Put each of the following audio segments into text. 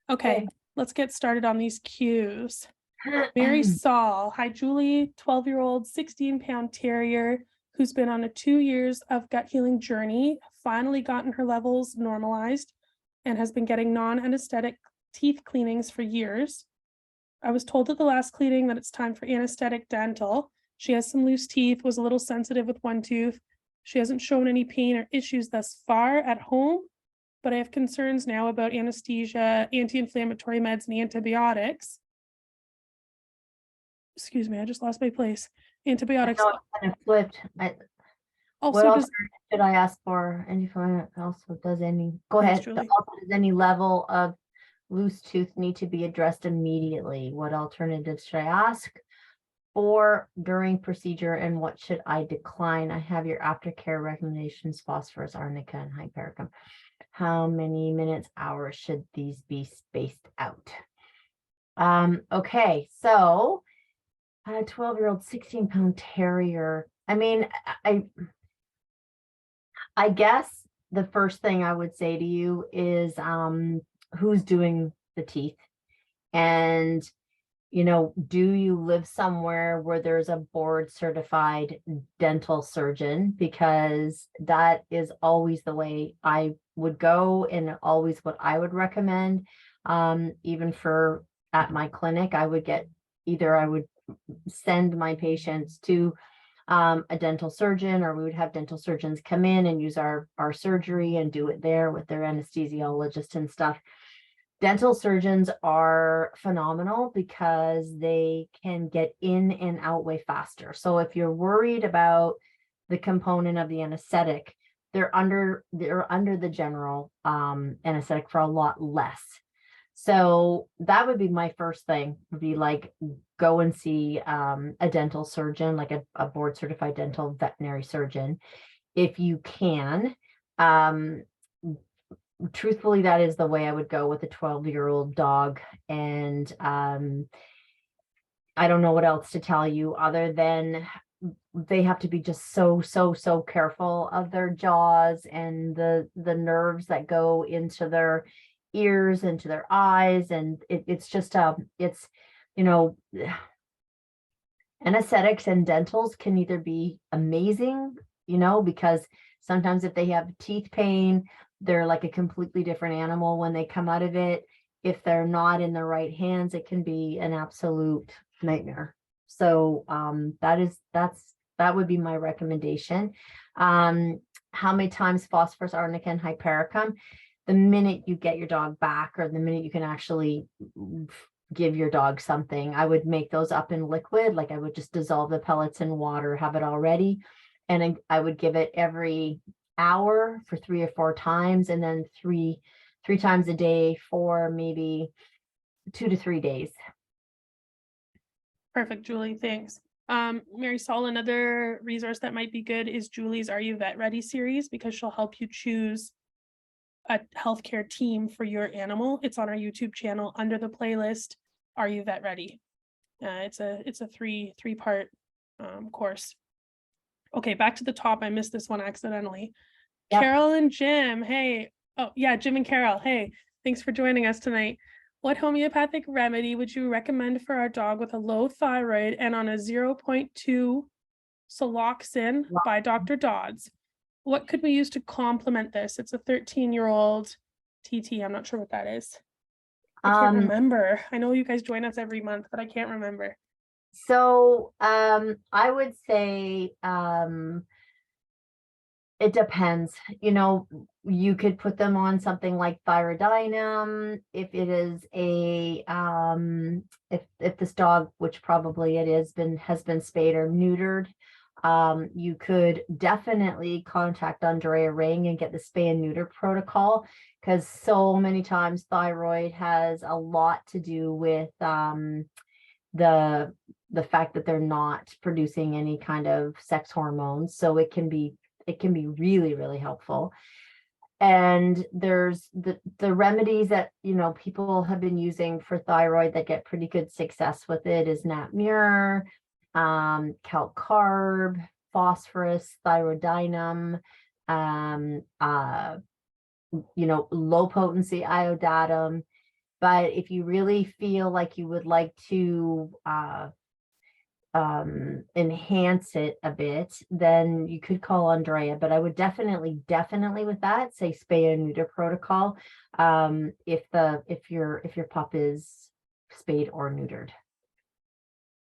Okay, let's get started on these cues. Mary Saul. Hi, Julie, 12-year-old, 16-pound terrier who's been on a 2 years of gut healing journey, finally gotten her levels normalized, and has been getting non-anesthetic teeth cleanings for years. I was told at the last cleaning that it's time for anesthetic dental. She has some loose teeth, was a little sensitive with one tooth. She hasn't shown any pain or issues thus far at home, but I have concerns now about anesthesia, anti-inflammatory meds, and antibiotics. Excuse me, I just lost my place. Antibiotics. No, it kind of flipped. Also, what else should I ask for? Anyone else does any? Go ahead. Also, does any level of loose tooth need to be addressed immediately? What alternatives should I ask for during procedure, and what should I decline? I have your aftercare recommendations: phosphorus, arnica, and hypericum. How many minutes, hours should these be spaced out? Okay, so a 12-year-old, 16-pound terrier. I mean, I guess the first thing I would say to you is who's doing the teeth, and do you live somewhere where there's a board certified dental surgeon? Because that is always the way I would go, and always what I would recommend. Even for at my clinic, I would send my patients to a dental surgeon, or we would have dental surgeons come in and use our surgery and do it there with their anesthesiologist and stuff. Dental surgeons are phenomenal because they can get in and out way faster. So if you're worried about the component of the anesthetic, they're under the general anesthetic for a lot less. So that would be my first thing, would be like, go and see a dental surgeon, like a board certified dental veterinary surgeon, if you can. Truthfully, that is the way I would go with a 12-year-old dog. And I don't know what else to tell you other than they have to be just so careful of their jaws and the nerves that go into their ears, into their eyes. And it's just anesthetics and dentals can either be amazing, because sometimes if they have teeth pain, they're like a completely different animal when they come out of it. If they're not in the right hands, it can be an absolute nightmare. So that would be my recommendation. How many times phosphorus, arnica, and hypericum? The minute you get your dog back, or the minute you can actually give your dog something, I would make those up in liquid. Like, I would just dissolve the pellets in water, have it all ready, and I would give it every hour for 3 or 4 times, and then three times a day for maybe 2 to 3 days. Perfect, Julie, thanks. Mary Saul, another resource that might be good is Julie's Are You Vet Ready series, because she'll help you choose a healthcare team for your animal. It's on our YouTube channel under the playlist Are You Vet Ready. It's a three-part course. Okay, back to the top. I missed this one accidentally. Yep. Carol and Jim, hey. Oh yeah, Jim and Carol, hey, thanks for joining us tonight. What homeopathic remedy would you recommend for our dog with a low thyroid and on a 0.2 Saloxin by Dr. Dodds? What could we use to complement this? It's a 13-year-old TT. I'm not sure what that is. I can't remember. I know you guys join us every month, but I can't remember. So I would say it depends. You could put them on something like thyroidinum if it is a if this dog, which probably it is, has been spayed or neutered. You could definitely contact ANDREA Ring and get the spay and neuter protocol, because so many times thyroid has a lot to do with the fact that they're not producing any kind of sex hormones. So it can be really helpful. And there's the remedies that people have been using for thyroid that get pretty good success with it is Napmure, calcarb, phosphorus, thyroidinum, low potency iodatum. But if you really feel like you would like to enhance it a bit, then you could call Andrea. But I would definitely with that say spay and neuter protocol, if your pup is spayed or neutered.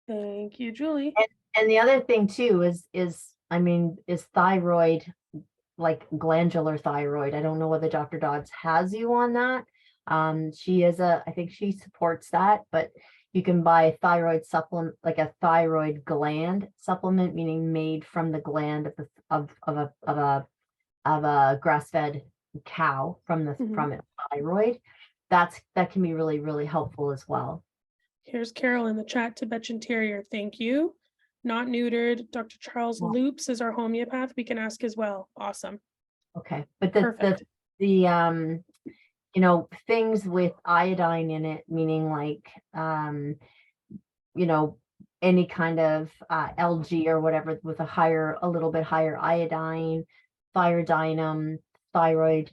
Thank you, Julie. And the other thing too is thyroid, like glandular thyroid. I don't know whether Dr. Dodds has you on that. I think she supports that, but you can buy a thyroid supplement, like a thyroid gland supplement, meaning made from the gland of a grass-fed cow from its thyroid. That can be really, really helpful as well. Here's Carol in the chat, Tibetan Terrier. Thank you. Not neutered. Dr. Charles Loops is our homeopath. We can ask as well. Awesome. Okay. But Perfect. things with iodine in it, meaning like, any kind of LG or whatever with a little bit higher iodine, thyroidinum, thyroid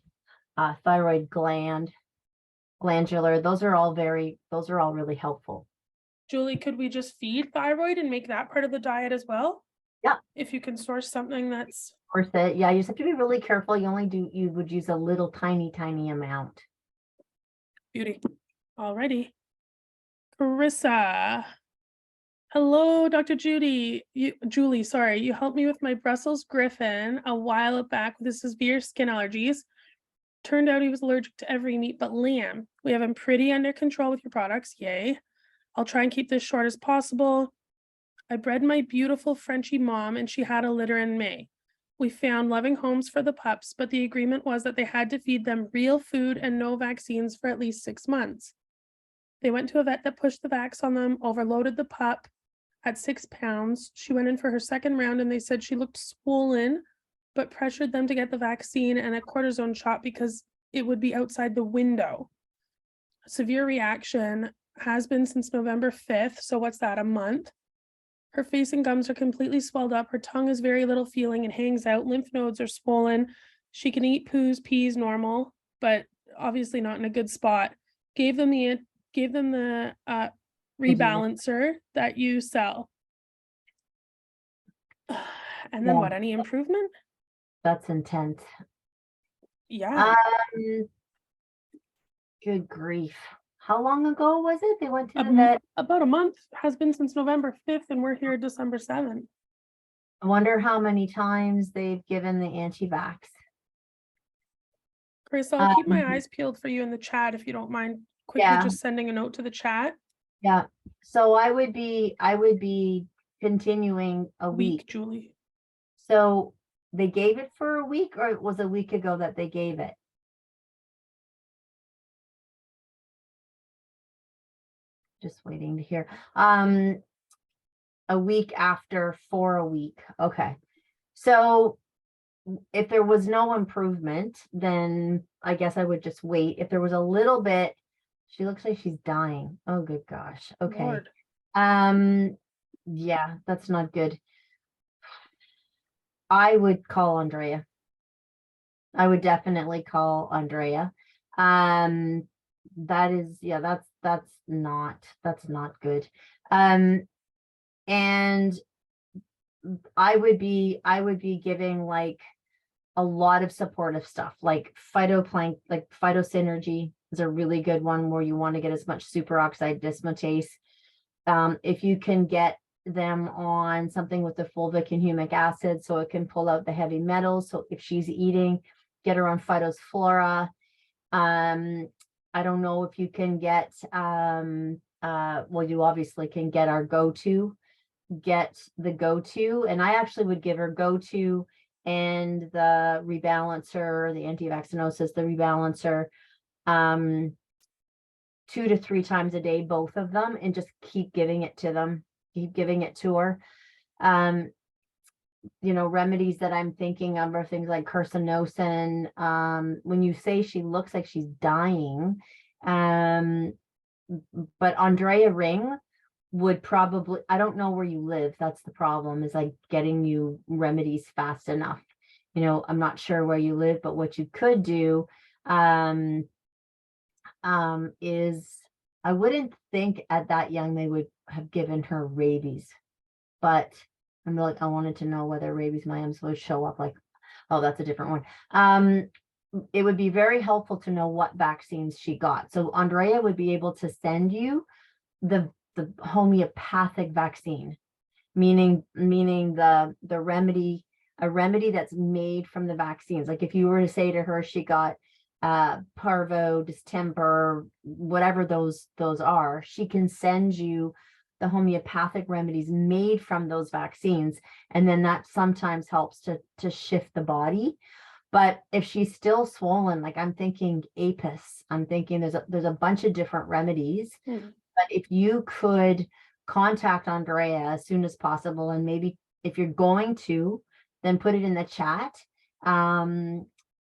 glandular. Those are all really helpful. Julie, could we just feed thyroid and make that part of the diet as well? Yeah. If you can source something that's worth it. Yeah, you just have to be really careful. You would use a little tiny amount. Beauty. Alrighty. Carissa. Hello, Dr. Julie, you helped me with my Brussels Griffin a while back with severe skin allergies. Turned out he was allergic to every meat but lamb. We have him pretty under control with your products. Yay. I'll try and keep this short as possible. I bred my beautiful Frenchie mom and she had a litter in May. We found loving homes for the pups, but the agreement was that they had to feed them real food and no vaccines for at least 6 months. They went to a vet that pushed the vax on them, overloaded the pup at 6 pounds. She went in for her second round and they said she looked swollen, but pressured them to get the vaccine and a cortisone shot because it would be outside the window. Severe reaction has been since November 5th. So what's that, a month? Her face and gums are completely swelled up. Her tongue has very little feeling and hangs out. Lymph nodes are swollen. She can eat poos, peas normal, but obviously not in a good spot. Gave them the rebalancer that you sell. And then what, any improvement? That's intense. Yeah. Good grief. How long ago was it? They went to the vet? About a month. Has been since November 5th and we're here December 7th. I wonder how many times they've given the anti-vax. Chris, I'll keep my eyes peeled for you in the chat if you don't mind quickly just sending a note to the chat. Yeah. So I would be continuing a week. Julie. So they gave it for a week, or it was a week ago that they gave it? Just waiting to hear. A week after for a week. Okay. So if there was no improvement, then I guess I would just wait. If there was a little bit, she looks like she's dying. Oh, good gosh. Okay. Lord. Yeah, that's not good. I would call Andrea. I would definitely call Andrea. That is, yeah, that's not good. And I would be giving like a lot of supportive stuff, like phytosynergy is a really good one where you want to get as much superoxide dismutase. If you can get them on something with the fulvic and humic acid so it can pull out the heavy metals. So if she's eating, get her on Phytos Flora. I don't know if you can get, well, you obviously can get our go-to, and I actually would give her go-to and the rebalancer, the anti-vaccinosis, the rebalancer, 2 to 3 times a day, both of them, and just keep giving it to them, keep giving it to her. Remedies that I'm thinking of are things like carcinosin. When you say she looks like she's dying, but Andrea Ring would probably, I don't know where you live. That's the problem, is like getting you remedies fast enough. I'm not sure where you live, but what you could do, is I wouldn't think at that young they would have given her rabies, but I'm like, I wanted to know whether rabies miasms would show up like, oh, that's a different one. It would be very helpful to know what vaccines she got. So Andrea would be able to send you the homeopathic vaccine, meaning the remedy, a remedy that's made from the vaccines. Like if you were to say to her she got parvo, distemper, whatever those are, she can send you the homeopathic remedies made from those vaccines, and then that sometimes helps to shift the body. But if she's still swollen, like I'm thinking apis, I'm thinking there's a bunch of different remedies. But if you could contact Andrea as soon as possible, and maybe if you're going to, then put it in the chat.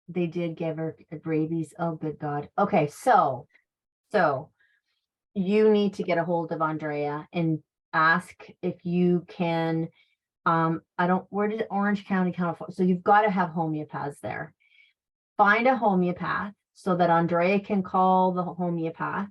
They did give her rabies. Oh, good God. Okay, so you need to get a hold of Andrea and ask if you can. Where did Orange County, California? So you've got to have homeopaths there. Find a homeopath so that Andrea can call the homeopath.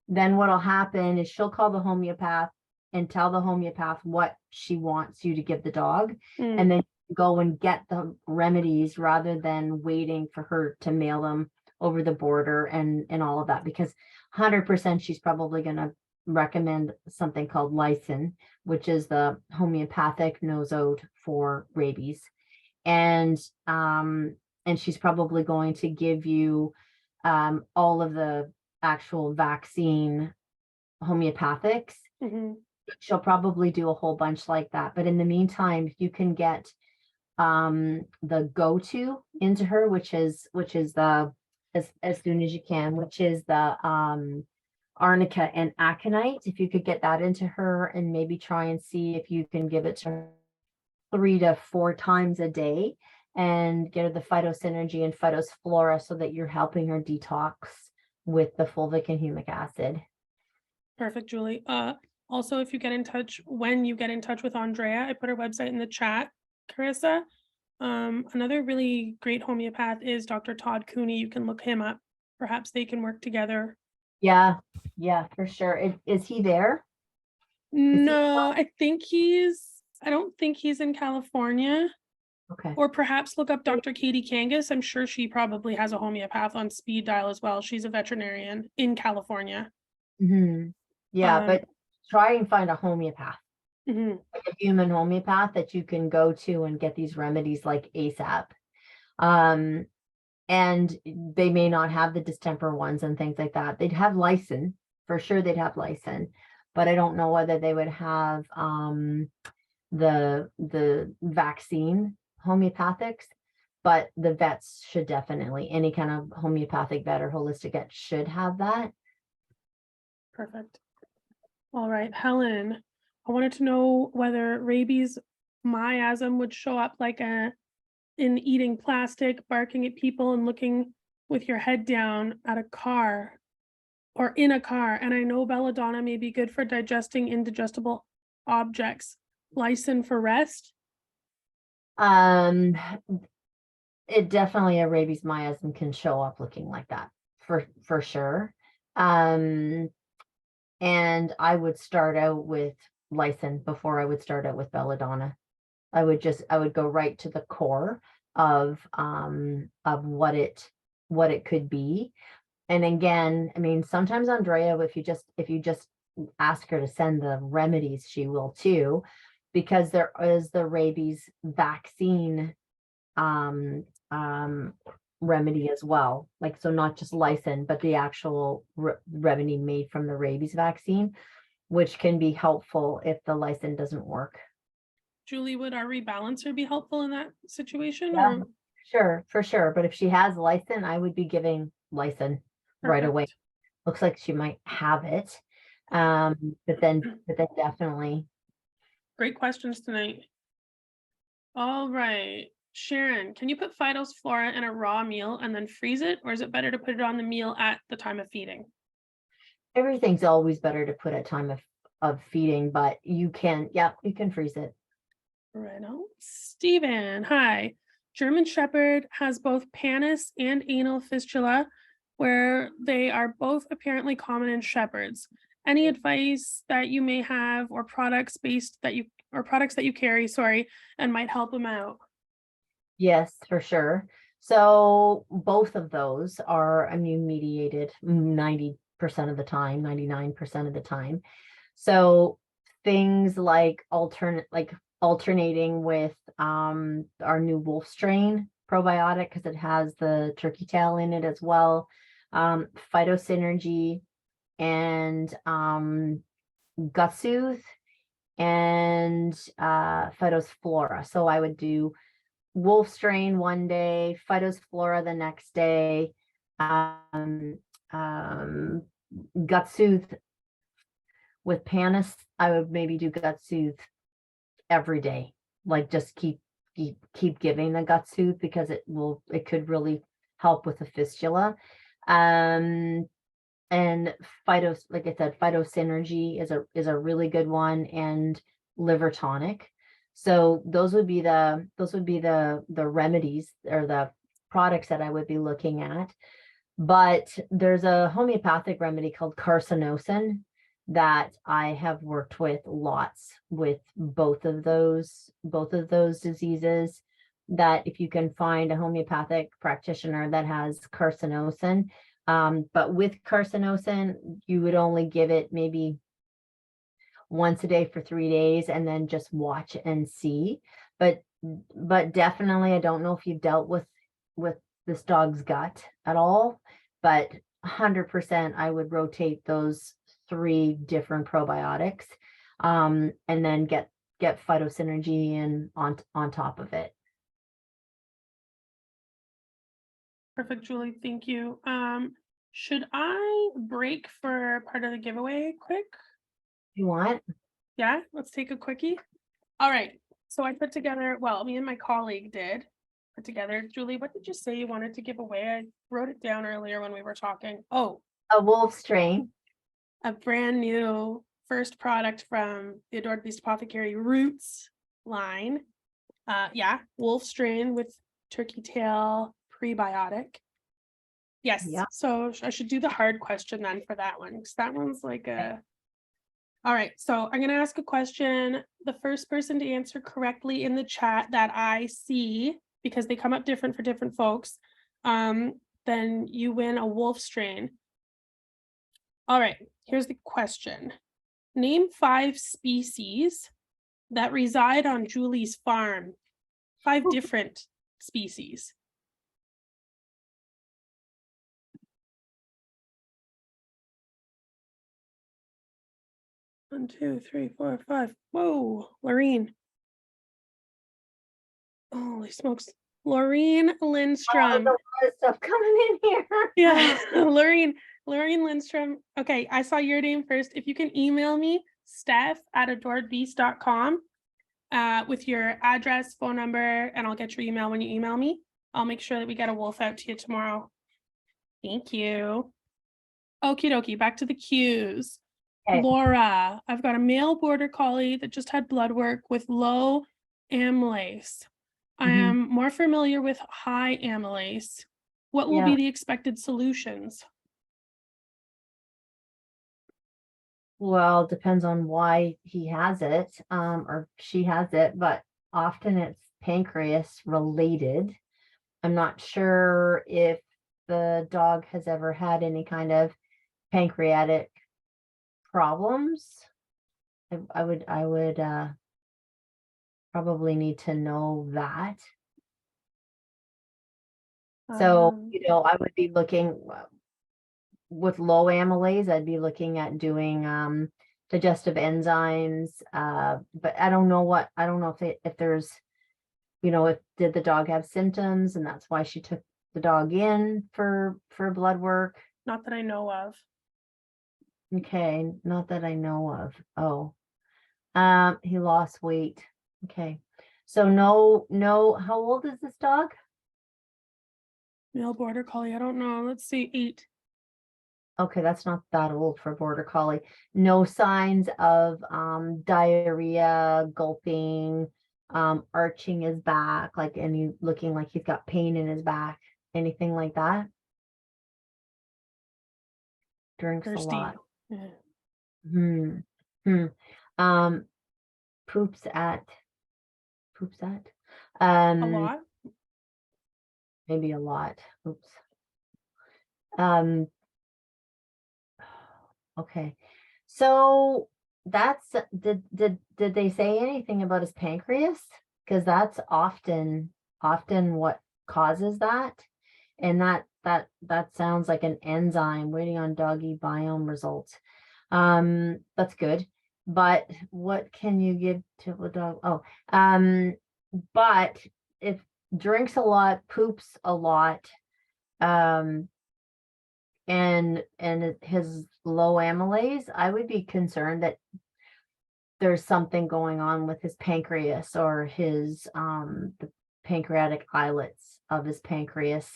Then what'll happen is she'll call the homeopath and tell the homeopath what she wants you to give the dog. And then go and get the remedies rather than waiting for her to mail them over the border and all of that, because 100% she's probably going to recommend something called Lysin, which is the homeopathic nosode for rabies. And she's probably going to give you all of the actual vaccine homeopathics. She'll probably do a whole bunch like that. But in the meantime, if you can get the go-to into her, which is the as soon as you can, which is the arnica and aconite, if you could get that into her and maybe try and see if you can give it to her 3 to 4 times a day and get her the phytosynergy and phytosflora so that you're helping her detox with the fulvic and humic acid. Perfect, Julie. Also, if you get in touch, when you get in touch with Andrea, I put her website in the chat, Carissa. Another really great homeopath is Dr. Todd Cooney. You can look him up. Perhaps they can work together. Yeah, for sure. Is he there? No, I don't think he's in California. Okay. Or perhaps look up Dr. Katie Kangas. I'm sure she probably has a homeopath on speed dial as well. She's a veterinarian in California. Yeah, but try and find a homeopath, like a human homeopath that you can go to and get these remedies like ASAP. And they may not have the distemper ones and things like that. They'd have Lysin, for sure they'd have Lysin, but I don't know whether they would have the vaccine homeopathics, but the vets should definitely, any kind of homeopathic vet or holistic vet should have that. Perfect. All right, Helen, I wanted to know whether rabies miasm would show up like in eating plastic, barking at people, and looking with your head down at a car or in a car. And I know belladonna may be good for digesting indigestible objects. Lysin for rest? It definitely, a rabies miasm can show up looking like that for sure. And I would start out with Lysin before I would start out with belladonna. I would go right to the core of what it could be. And again, I mean, sometimes Andrea, if you just ask her to send the remedies, she will too, because there is the rabies vaccine remedy as well. Like, so not just Lysin, but the actual remedy made from the rabies vaccine, which can be helpful if the Lysin doesn't work. Julie, would our rebalancer be helpful in that situation? Yeah, sure, for sure. But if she has Lysin, I would be giving Lysin right away. Looks like she might have it. But then definitely. Great questions tonight. All right. Sharon, can you put phytosflora in a raw meal and then freeze it? Or is it better to put it on the meal at the time of feeding? Everything's always better to put at time of feeding, but you can freeze it. Right on. Steven, hi. German Shepherd has both pannus and anal fistula. where they are both apparently common in shepherds. Any advice that you may have or products that you carry, sorry, and might help them out? Yes, for sure. So both of those are immune mediated 90% of the time, 99% of the time. So things like alternating with our new wolf strain probiotic, because it has the turkey tail in it as well, phytosynergy and gut soothe and phytosflora. So I would do wolf strain one day, phytosflora the next day, gut soothe with pannus. I would maybe do gut soothe every day, like just keep giving the gut soothe, because it could really help with the fistula. And like I said, phytosynergy is a really good one, and liver tonic. So those would be the remedies or the products that I would be looking at. But there's a homeopathic remedy called carcinosin that I have worked with lots with both of those diseases, that if you can find a homeopathic practitioner that has carcinosin, but with carcinosin, you would only give it maybe once a day for 3 days and then just watch and see. But definitely, I don't know if you've dealt with this dog's gut at all, but 100% I would rotate those 3 different probiotics, and then get phytosynergy in on top of it. Perfect, Julie. Thank you. Should I break for part of the giveaway quick? You want? Yeah, let's take a quickie. All right. So I put together, well, me and my colleague did put together. Julie, what did you say you wanted to give away? I wrote it down earlier when we were talking. Oh, A wolf strain. a brand new first product from the Adored Beast Apothecary Roots line. Yeah, wolf strain with turkey tail prebiotic. Yes. Yeah. So I should do the hard question then for that one, because that one's like a. All right. So I'm going to ask a question. The first person to answer correctly in the chat that I see, because they come up different for different folks, then you win a wolf strain. All right. Here's the question. Name 5 species that reside on Julie's farm. 5 different species. One, two, three, four, 5. Whoa, Lorene. Holy smokes. Lorene Lindstrom. There's a lot of stuff coming in here. Yeah, Lorene Lindstrom. Okay, I saw your name first. If you can email me, steph@adoredbeast.com, with your address, phone number, and I'll get your email when you email me. I'll make sure that we get a wolf out to you tomorrow. Thank you. Okie dokie, back to the cues. Okay. Laura, I've got a male border collie that just had blood work with low amylase. I am more familiar with high amylase. What will be the expected solutions? Well, depends on why he has it, or she has it, but often it's pancreas related. I'm not sure if the dog has ever had any kind of pancreatic problems. I would probably need to know that. So, I would be looking with low amylase, I'd be looking at doing digestive enzymes, but I don't know if there's, if did the dog have symptoms and that's why she took the dog in for blood work. Not that I know of. Okay, not that I know of. Oh, he lost weight. Okay, so no, how old is this dog? Male border collie, I don't know. Let's see, 8. Okay, that's not that old for border collie. No signs of diarrhea, gulping, arching his back, looking like he's got pain in his back, anything like that? Drinks a Thirsty. lot. Yeah. Hmm. Hmm. Um, poops at. A lot. Maybe a lot. Oops. Um, okay. So that's did they say anything about his pancreas? Because that's often what causes that. And that sounds like an enzyme. Waiting on doggy biome results. That's good. But what can you give to a dog? Oh, but if drinks a lot, poops a lot, and his low amylase, I would be concerned that there's something going on with his pancreas or his the pancreatic islets of his pancreas.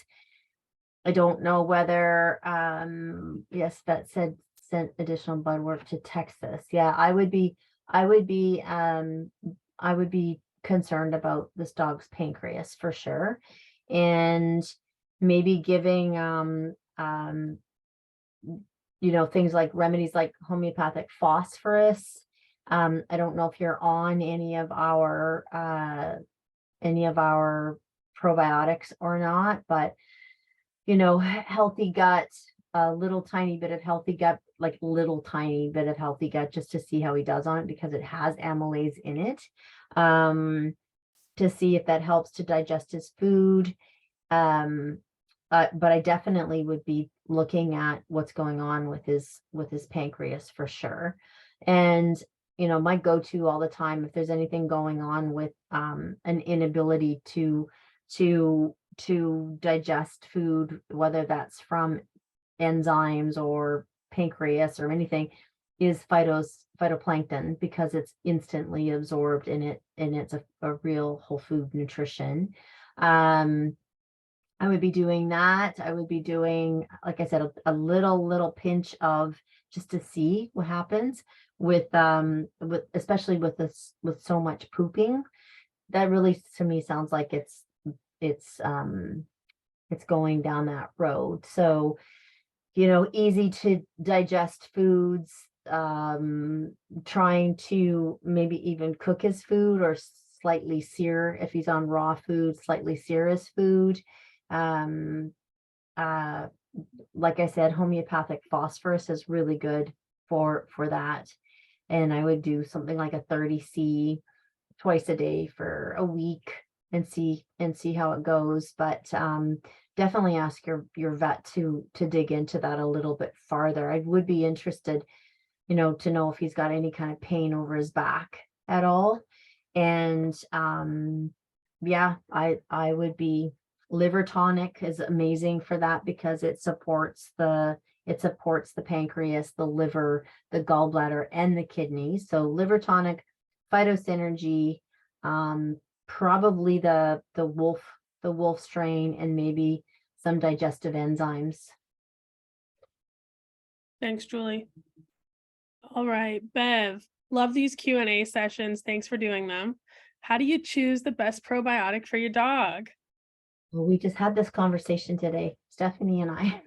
I don't know whether yes, that said sent additional blood work to Texas. Yeah, I would be concerned about this dog's pancreas for sure. And maybe giving things like remedies like homeopathic phosphorus. I don't know if you're on any of our probiotics or not, but healthy gut, a little tiny bit of healthy gut, like little tiny bit of healthy gut, just to see how he does on it, because it has amylase in it, to see if that helps to digest his food. But I definitely would be looking at what's going on with his pancreas for sure. And my go-to all the time, if there's anything going on with an inability to digest food, whether that's from enzymes or pancreas or anything, is phytoplankton, because it's instantly absorbed and it's a real whole food nutrition. I would be doing that. I would be doing, like I said, a little pinch of, just to see what happens with especially with this, with so much pooping. That really to me sounds like it's going down that road. So, easy to digest foods, trying to maybe even cook his food or slightly sear, if he's on raw food, slightly sear his food. Like I said, homeopathic phosphorus is really good for that. And I would do something like a 30C twice a day for a week and see how it goes. But definitely ask your vet to dig into that a little bit farther. I would be interested, to know if he's got any kind of pain over his back at all. And yeah, I would be, liver tonic is amazing for that, because it supports the pancreas, the liver, the gallbladder, and the kidneys. So liver tonic, phytosynergy, probably the wolf strain, and maybe some digestive enzymes. Thanks, Julie. All right, Bev, love these Q&A sessions. Thanks for doing them. How do you choose the best probiotic for your dog? Well, we just had this conversation today, Stephanie and I.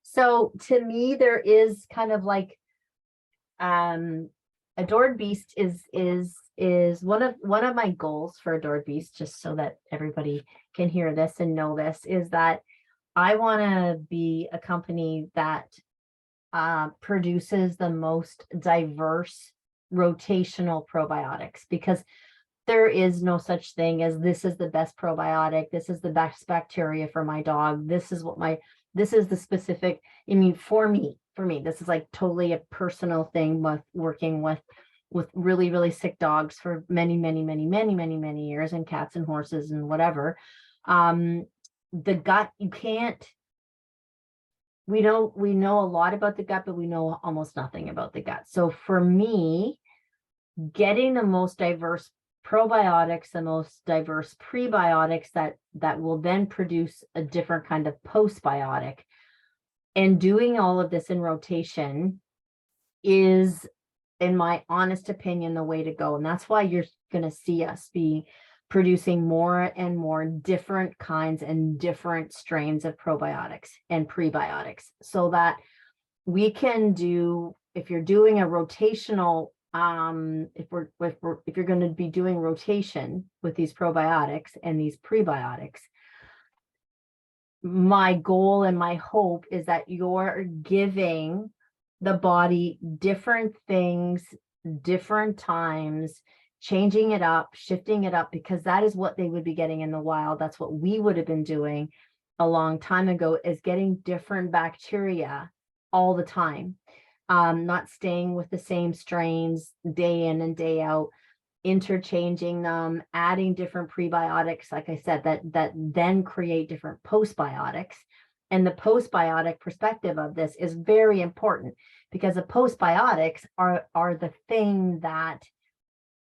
So to me, there is kind of like Adored Beast is one of my goals for Adored Beast, just so that everybody can hear this and know this, is that I want to be a company that produces the most diverse rotational probiotics, because there is no such thing as this is the best probiotic, this is the best bacteria for my dog, this is the specific. I mean, for me, this is like totally a personal thing, with working with really, really sick dogs for many years, and cats and horses and whatever. The gut, we know a lot about the gut, but we know almost nothing about the gut. So for me, getting the most diverse probiotics, the most diverse prebiotics that will then produce a different kind of postbiotic, and doing all of this in rotation is, in my honest opinion, the way to go. And that's why you're going to see us be producing more and more different kinds and different strains of probiotics and prebiotics, so that we can do, if you're doing a rotational, if you're going to be doing rotation with these probiotics and these prebiotics, my goal and my hope is that you're giving the body different things, different times, changing it up, shifting it up, because that is what they would be getting in the wild. That's what we would have been doing a long time ago, is getting different bacteria all the time, not staying with the same strains day in and day out, interchanging them, adding different prebiotics, like I said, that then create different postbiotics. And the postbiotic perspective of this is very important, because the postbiotics are the thing that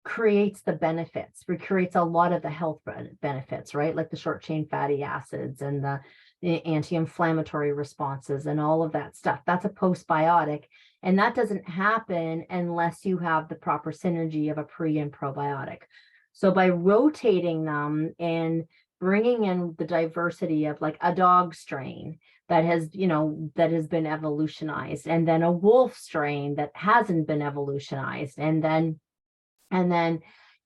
creates the benefits, creates a lot of the health benefits, right? Like the short chain fatty acids and the anti-inflammatory responses and all of that stuff. That's a postbiotic. And that doesn't happen unless you have the proper synergy of a pre and probiotic. So by rotating them and bringing in the diversity of like a dog strain that has, that has been evolutionized, and then a wolf strain that hasn't been evolutionized, and then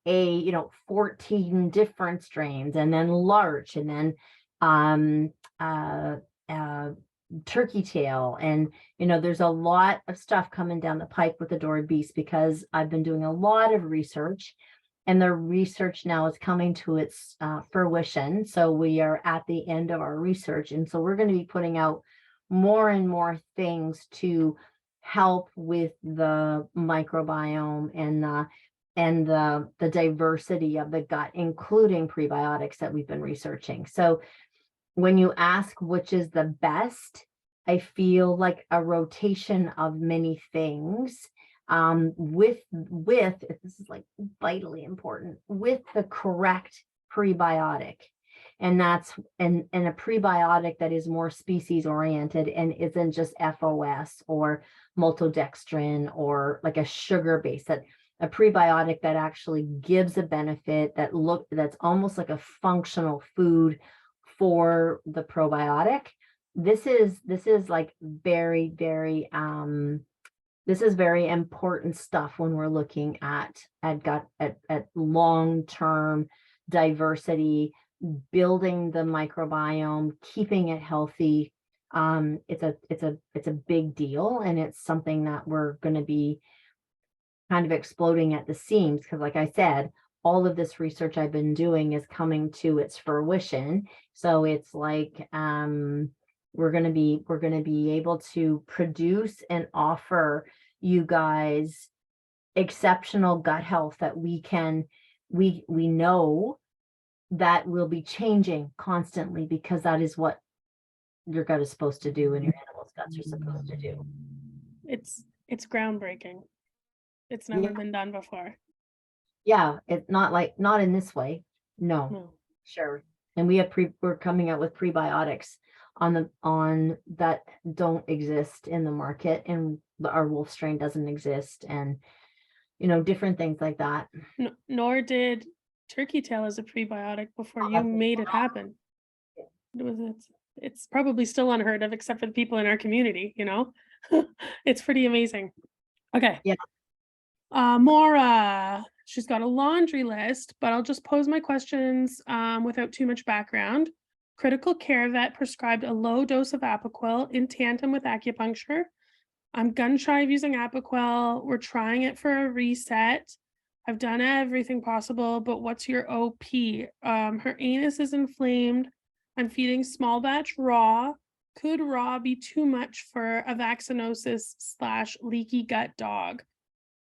a 14 different strains, and then larch, and then turkey tail, and there's a lot of stuff coming down the pike with Adored Beast, because I've been doing a lot of research, and the research now is coming to its fruition. So we are at the end of our research, and so we're going to be putting out more and more things to help with the microbiome and the diversity of the gut, including prebiotics that we've been researching. So when you ask which is the best, I feel like a rotation of many things, with this is like vitally important, with the correct prebiotic. And that's and a prebiotic that is more species oriented and isn't just FOS or maltodextrin or like a sugar base, that a prebiotic that actually gives a benefit, that's almost like a functional food for the probiotic. This is like very, very this is very important stuff when we're looking at gut, at long-term diversity, building the microbiome, keeping it healthy. It's a big deal, and it's something that we're going to be kind of exploding at the seams, because like I said, all of this research I've been doing is coming to its fruition. So it's like we're going to be able to produce and offer you guys exceptional gut health that we know that will be changing constantly, because that is what your gut is supposed to do and your animal's guts are supposed to do. It's groundbreaking. It's never been done before. Yeah, it's not in this way. No. Sure. And we're coming out with prebiotics on that don't exist in the market, and our wolf strain doesn't exist, and different things like that. Nor did turkey tail as a prebiotic before you made it happen. It's probably still unheard of, except for the people in our community, It's pretty amazing. Okay. Yeah. Maura, she's got a laundry list, but I'll just pose my questions without too much background. Critical care vet prescribed a low dose of Apoquel in tandem with acupuncture. I'm gun shy of using Apoquel. We're trying it for a reset. I've done everything possible, but what's your OP? Her anus is inflamed. I'm feeding small batch raw. Could raw be too much for a vaccinosis/leaky gut dog?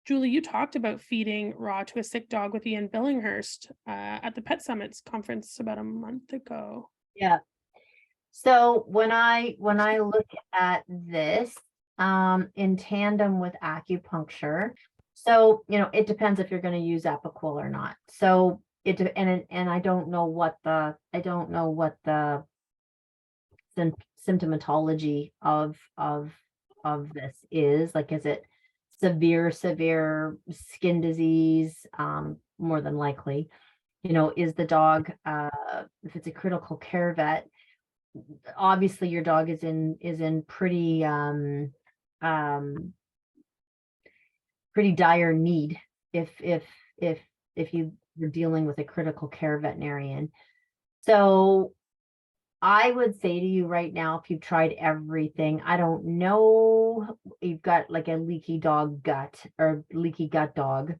Julie, you talked about feeding raw to a sick dog with Ian Billinghurst at the Pet Summits conference about a month ago. Yeah. So when I look at this in tandem with acupuncture, so it depends if you're going to use Apoquel or not. So and I don't know what the symptomatology of this is. Like, is it severe skin disease? More than likely. Is the dog, if it's a critical care vet, obviously your dog is in pretty pretty dire need if you were dealing with a critical care veterinarian. So I would say to you right now, if you've tried everything, I don't know, you've got like a leaky dog gut or leaky gut dog.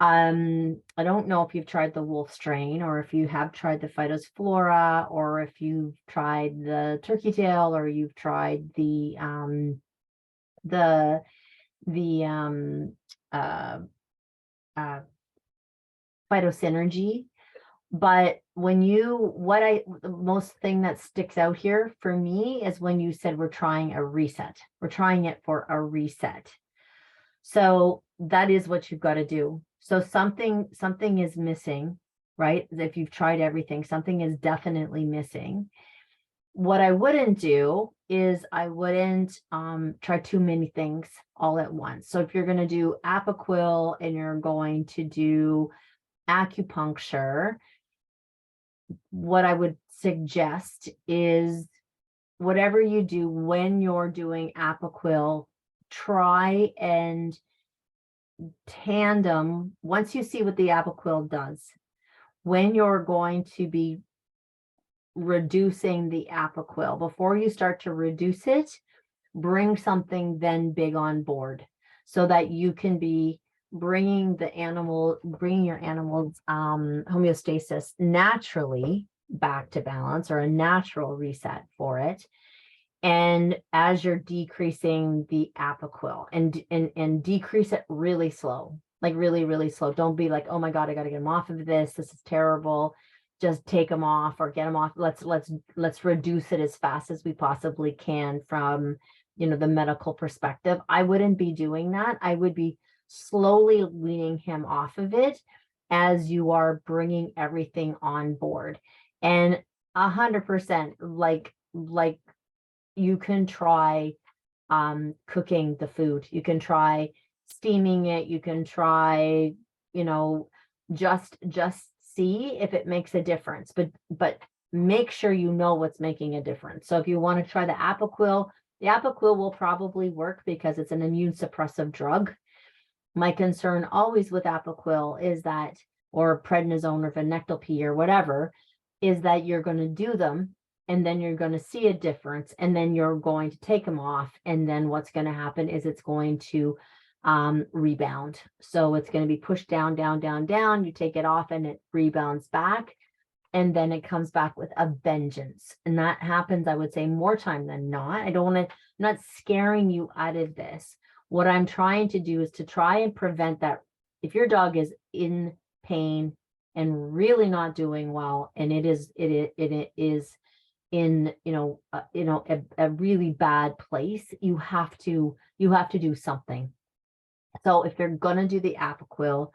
I don't know if you've tried the wolf strain, or if you have tried the phytophthora, or if you've tried the turkey tail, or you've tried the phytosynergy. But the most thing that sticks out here for me is when you said we're trying a reset. We're trying it for a reset. So that is what you've got to do. So something is missing, right? If you've tried everything, something is definitely missing. What I wouldn't do is I wouldn't try too many things all at once. So if you're going to do Apoquel and you're going to do acupuncture, what I would suggest is whatever you do when you're doing Apoquel, try and tandem, once you see what the Apoquel does, when you're going to be reducing the Apoquel, before you start to reduce it, bring something then big on board so that you can be bringing your animal's homeostasis naturally back to balance, or a natural reset for it. And as you're decreasing the Apoquel, and decrease it really slow, like really, really slow. Don't be like, oh my God, I got to get them off of this. This is terrible. Just take them off or get them off. Let's reduce it as fast as we possibly can from, the medical perspective. I wouldn't be doing that. I would be slowly weaning him off of it as you are bringing everything on board. And 100%, like you can try cooking the food. You can try steaming it. You can try, just see if it makes a difference, but make sure you know what's making a difference. So if you want to try the Apoquel will probably work because it's an immune suppressive drug. My concern always with Apoquel is that, or prednisone or venectoclax or whatever, is that you're going to do them and then you're going to see a difference, and then you're going to take them off, and then what's going to happen is it's going to rebound. So it's going to be pushed down, down, down, down. You take it off and it rebounds back, and then it comes back with a vengeance. And that happens, I would say, more time than not. I'm not scaring you out of this. What I'm trying to do is to try and prevent that. If your dog is in pain and really not doing well, and it is in a really bad place, you have to do something. So if you're gonna do the Apoquel,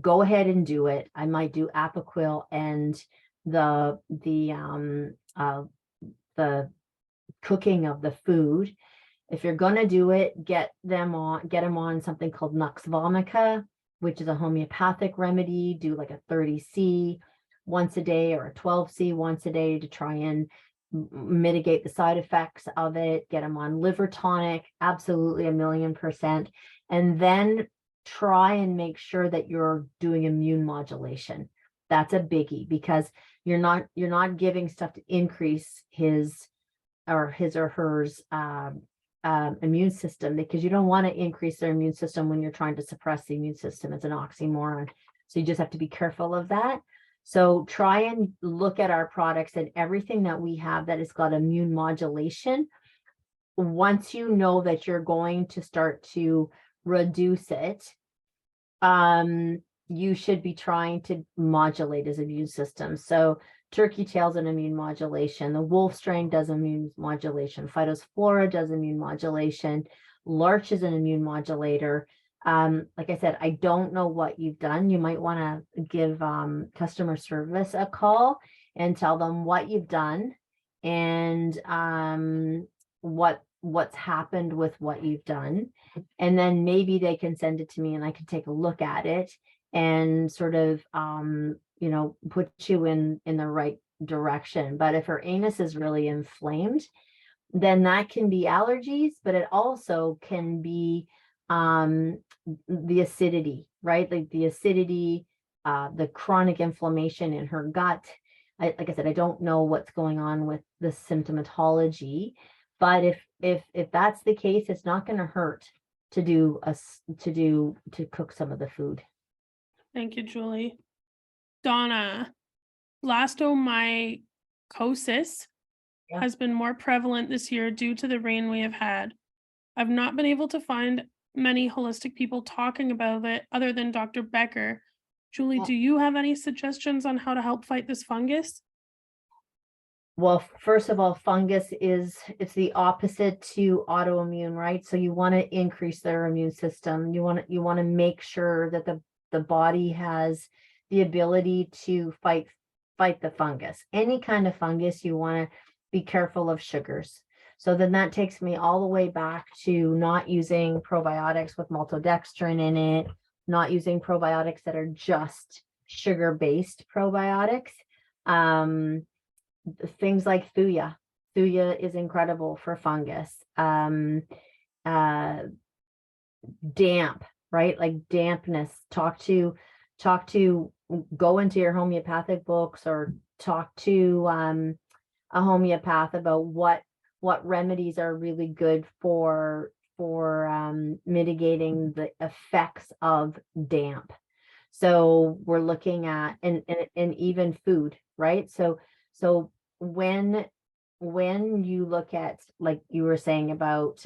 go ahead and do it. I might do Apoquel and the cooking of the food. If you're gonna do it, get them on something called Nux vomica, which is a homeopathic remedy. Do like a 30C once a day or a 12C once a day to try and mitigate the side effects of it. Get them on liver tonic, absolutely 1,000,000%. And then try and make sure that you're doing immune modulation. That's a biggie, because you're not giving stuff to increase his or hers immune system, because you don't want to increase their immune system when you're trying to suppress the immune system. It's an oxymoron. So you just have to be careful of that. So try and look at our products and everything that we have that has got immune modulation. Once you know that you're going to start to reduce it, you should be trying to modulate his immune system. So turkey tail's an immune modulation. The wolf strain does immune modulation. Phytophthora does immune modulation. Larch is an immune modulator. Like I said, I don't know what you've done. You might want to give customer service a call and tell them what you've done and what's happened with what you've done. And then maybe they can send it to me and I can take a look at it and sort of put you in the right direction. But if her anus is really inflamed, then that can be allergies, but it also can be the acidity, right? Like the acidity, the chronic inflammation in her gut. Like I said, I don't know what's going on with the symptomatology, but if that's the case, it's not going to hurt to cook some of the food. Thank you, Julie. Donna, blastomycosis Yeah. has been more prevalent this year due to the rain we have had. I've not been able to find many holistic people talking about it other than Dr. Becker. Julie, Yeah. do you have any suggestions on how to help fight this fungus? Well, first of all, fungus it's the opposite to autoimmune, right? So you want to increase their immune system. You want to make sure that the body has the ability to fight the fungus. Any kind of fungus, you want to be careful of sugars. So then that takes me all the way back to not using probiotics with maltodextrin in it, not using probiotics that are just sugar-based probiotics. Things like thuya. Thuya is incredible for fungus. Damp, right? Like dampness. Go into your homeopathic books or talk to a homeopath about what remedies are really good for mitigating the effects of damp. So we're looking at and even food, right? So when you look at, like you were saying about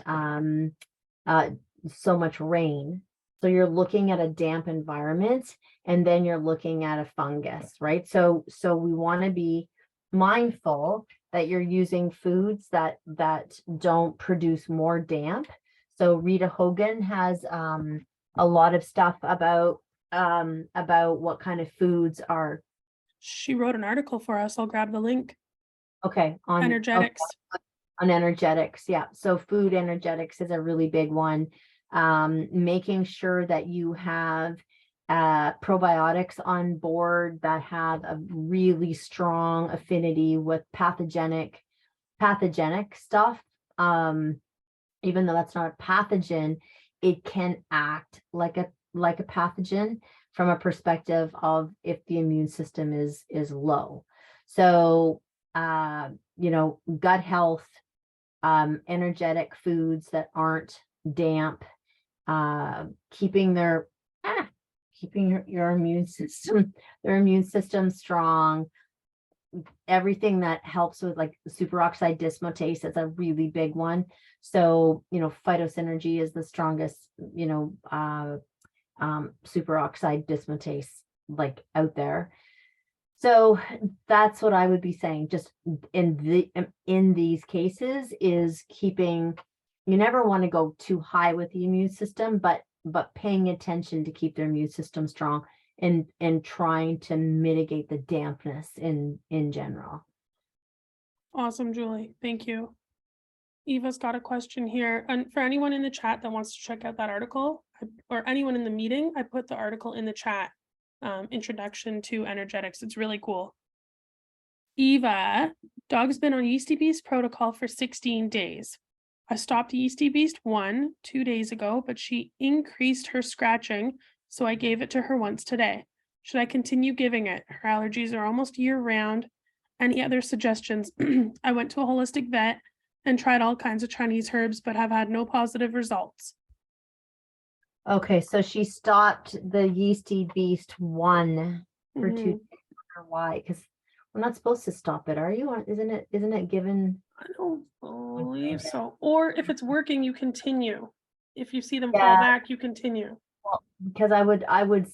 so much rain, so you're looking at a damp environment and then you're looking at a fungus, right? So we want to be mindful that you're using foods that don't produce more damp. So Rita Hogan has a lot of stuff about what kind of foods are. She wrote an article for us. I'll grab the link. Okay, on Energetics. Okay, on energetics. Yeah. So food energetics is a really big one. Making sure that you have probiotics on board that have a really strong affinity with pathogenic stuff. Even though that's not a pathogen, it can act like a pathogen from a perspective of if the immune system is low. So gut health, energetic foods that aren't damp, keeping your immune system strong. Everything that helps with like superoxide dismutase is a really big one. So phytosynergy is the strongest superoxide dismutase like out there. So that's what I would be saying, just in these cases, is keeping, you never want to go too high with the immune system, but paying attention to keep their immune system strong and trying to mitigate the dampness in general. Awesome, Julie. Thank you. Eva's got a question here. And for anyone in the chat that wants to check out that article, or anyone in the meeting, I put the article in the chat. Introduction to energetics. It's really cool. Eva, dog's been on Yeasty Beast Protocol for 16 days. I stopped Yeasty Beast 1 2 days ago, but she increased her scratching, so I gave it to her once today. Should I continue giving it? Her allergies are almost year round. Any other suggestions? I went to a holistic vet and tried all kinds of Chinese herbs, but have had no positive results. Okay, so she stopped the Yeasty Beast 1 for 2 days. Why? Because we're not supposed to stop it, are you? Isn't it given? I don't believe so. Or if it's working, you continue. If you see them fall back, you continue. Well, because I would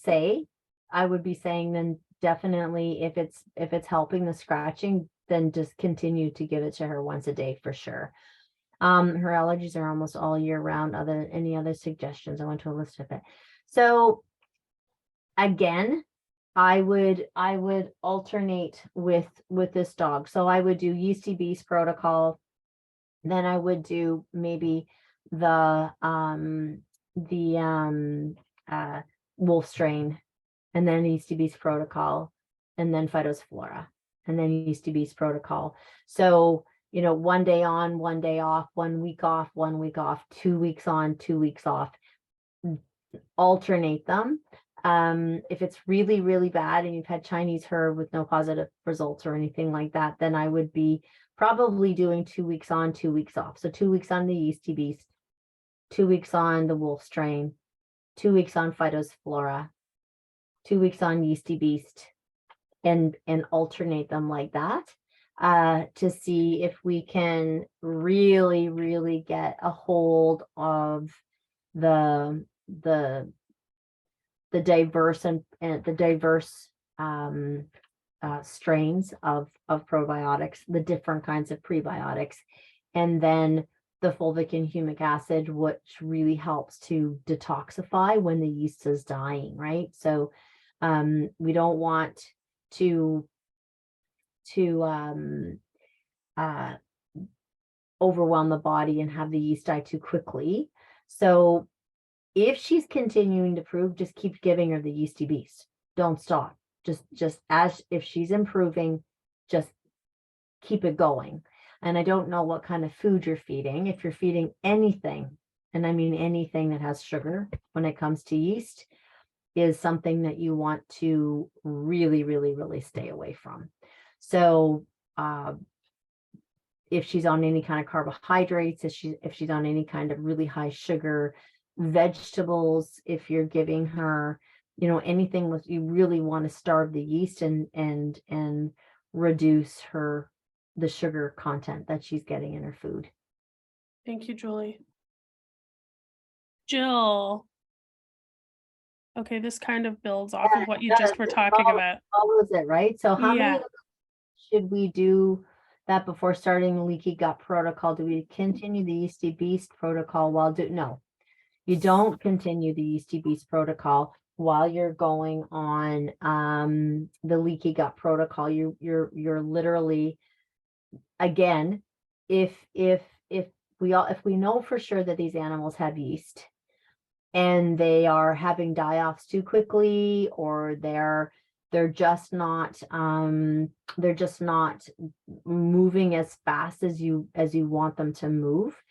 be saying then definitely if it's helping the scratching, then just continue to give it to her once a day for sure. Her allergies are almost all year round. Any other suggestions? I went to a list of it. So again, I would alternate with this dog. So I would do Yeasty Beast Protocol. Then I would do maybe the wolf strain, and then Yeasty Beast Protocol, and then Phytophthora, and then Yeasty Beast Protocol. So 1 day on, 1 day off, 1 week off, 1 week off, 2 weeks on, 2 weeks off. Alternate them. If it's really, really bad and you've had Chinese herb with no positive results or anything like that, then I would be probably doing 2 weeks on, 2 weeks off. So 2 weeks on the Yeasty Beast, 2 weeks on the wolf strain, 2 weeks on Phytophthora, 2 weeks on Yeasty Beast, and alternate them like that, to see if we can really, really get a hold of the diverse and the diverse strains of probiotics, the different kinds of prebiotics, and then the fulvic and humic acid, which really helps to detoxify when the yeast is dying, right? So we don't want to overwhelm the body and have the yeast die too quickly. So if she's continuing to improve, just keep giving her the Yeasty Beast. Don't stop. Just as if she's improving, just keep it going. And I don't know what kind of food you're feeding. If you're feeding anything, and I mean anything that has sugar when it comes to yeast, is something that you want to really, really, really stay away from. So if she's on any kind of carbohydrates, if she's on any kind of really high sugar, vegetables, if you're giving her, anything with, you really want to starve the yeast and reduce the sugar content that she's getting in her food. Thank you, Julie. Jill. Okay, this kind of builds off of what you just were talking about. Follows it, right? So how Yeah. many should we do that before starting the Leaky Gut Protocol? Do we continue the Yeasty Beast Protocol no, you don't continue the Yeasty Beast Protocol while you're going on the Leaky Gut Protocol. You're literally, again, if we know for sure that these animals have yeast and they are having die-offs too quickly, or they're just not moving as fast as you want them to move.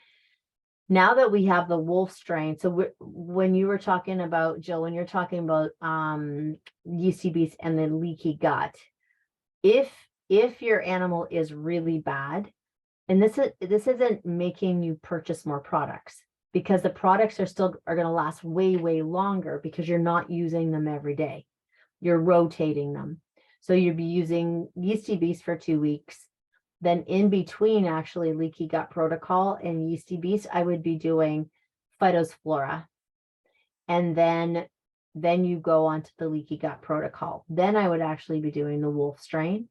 Now that we have the wolf strain, so when you were talking about, Jill, when you're talking about Yeasty Beast and the leaky gut, if your animal is really bad, and this isn't making you purchase more products, because the products are going to last way, way longer, because you're not using them every day. You're rotating them. So you'd be using Yeasty Beast for 2 weeks. Then in between, actually, Leaky Gut Protocol and Yeasty Beast, I would be doing Phytophthora. And then you go on to the Leaky Gut Protocol. Then I would actually be doing the wolf strain.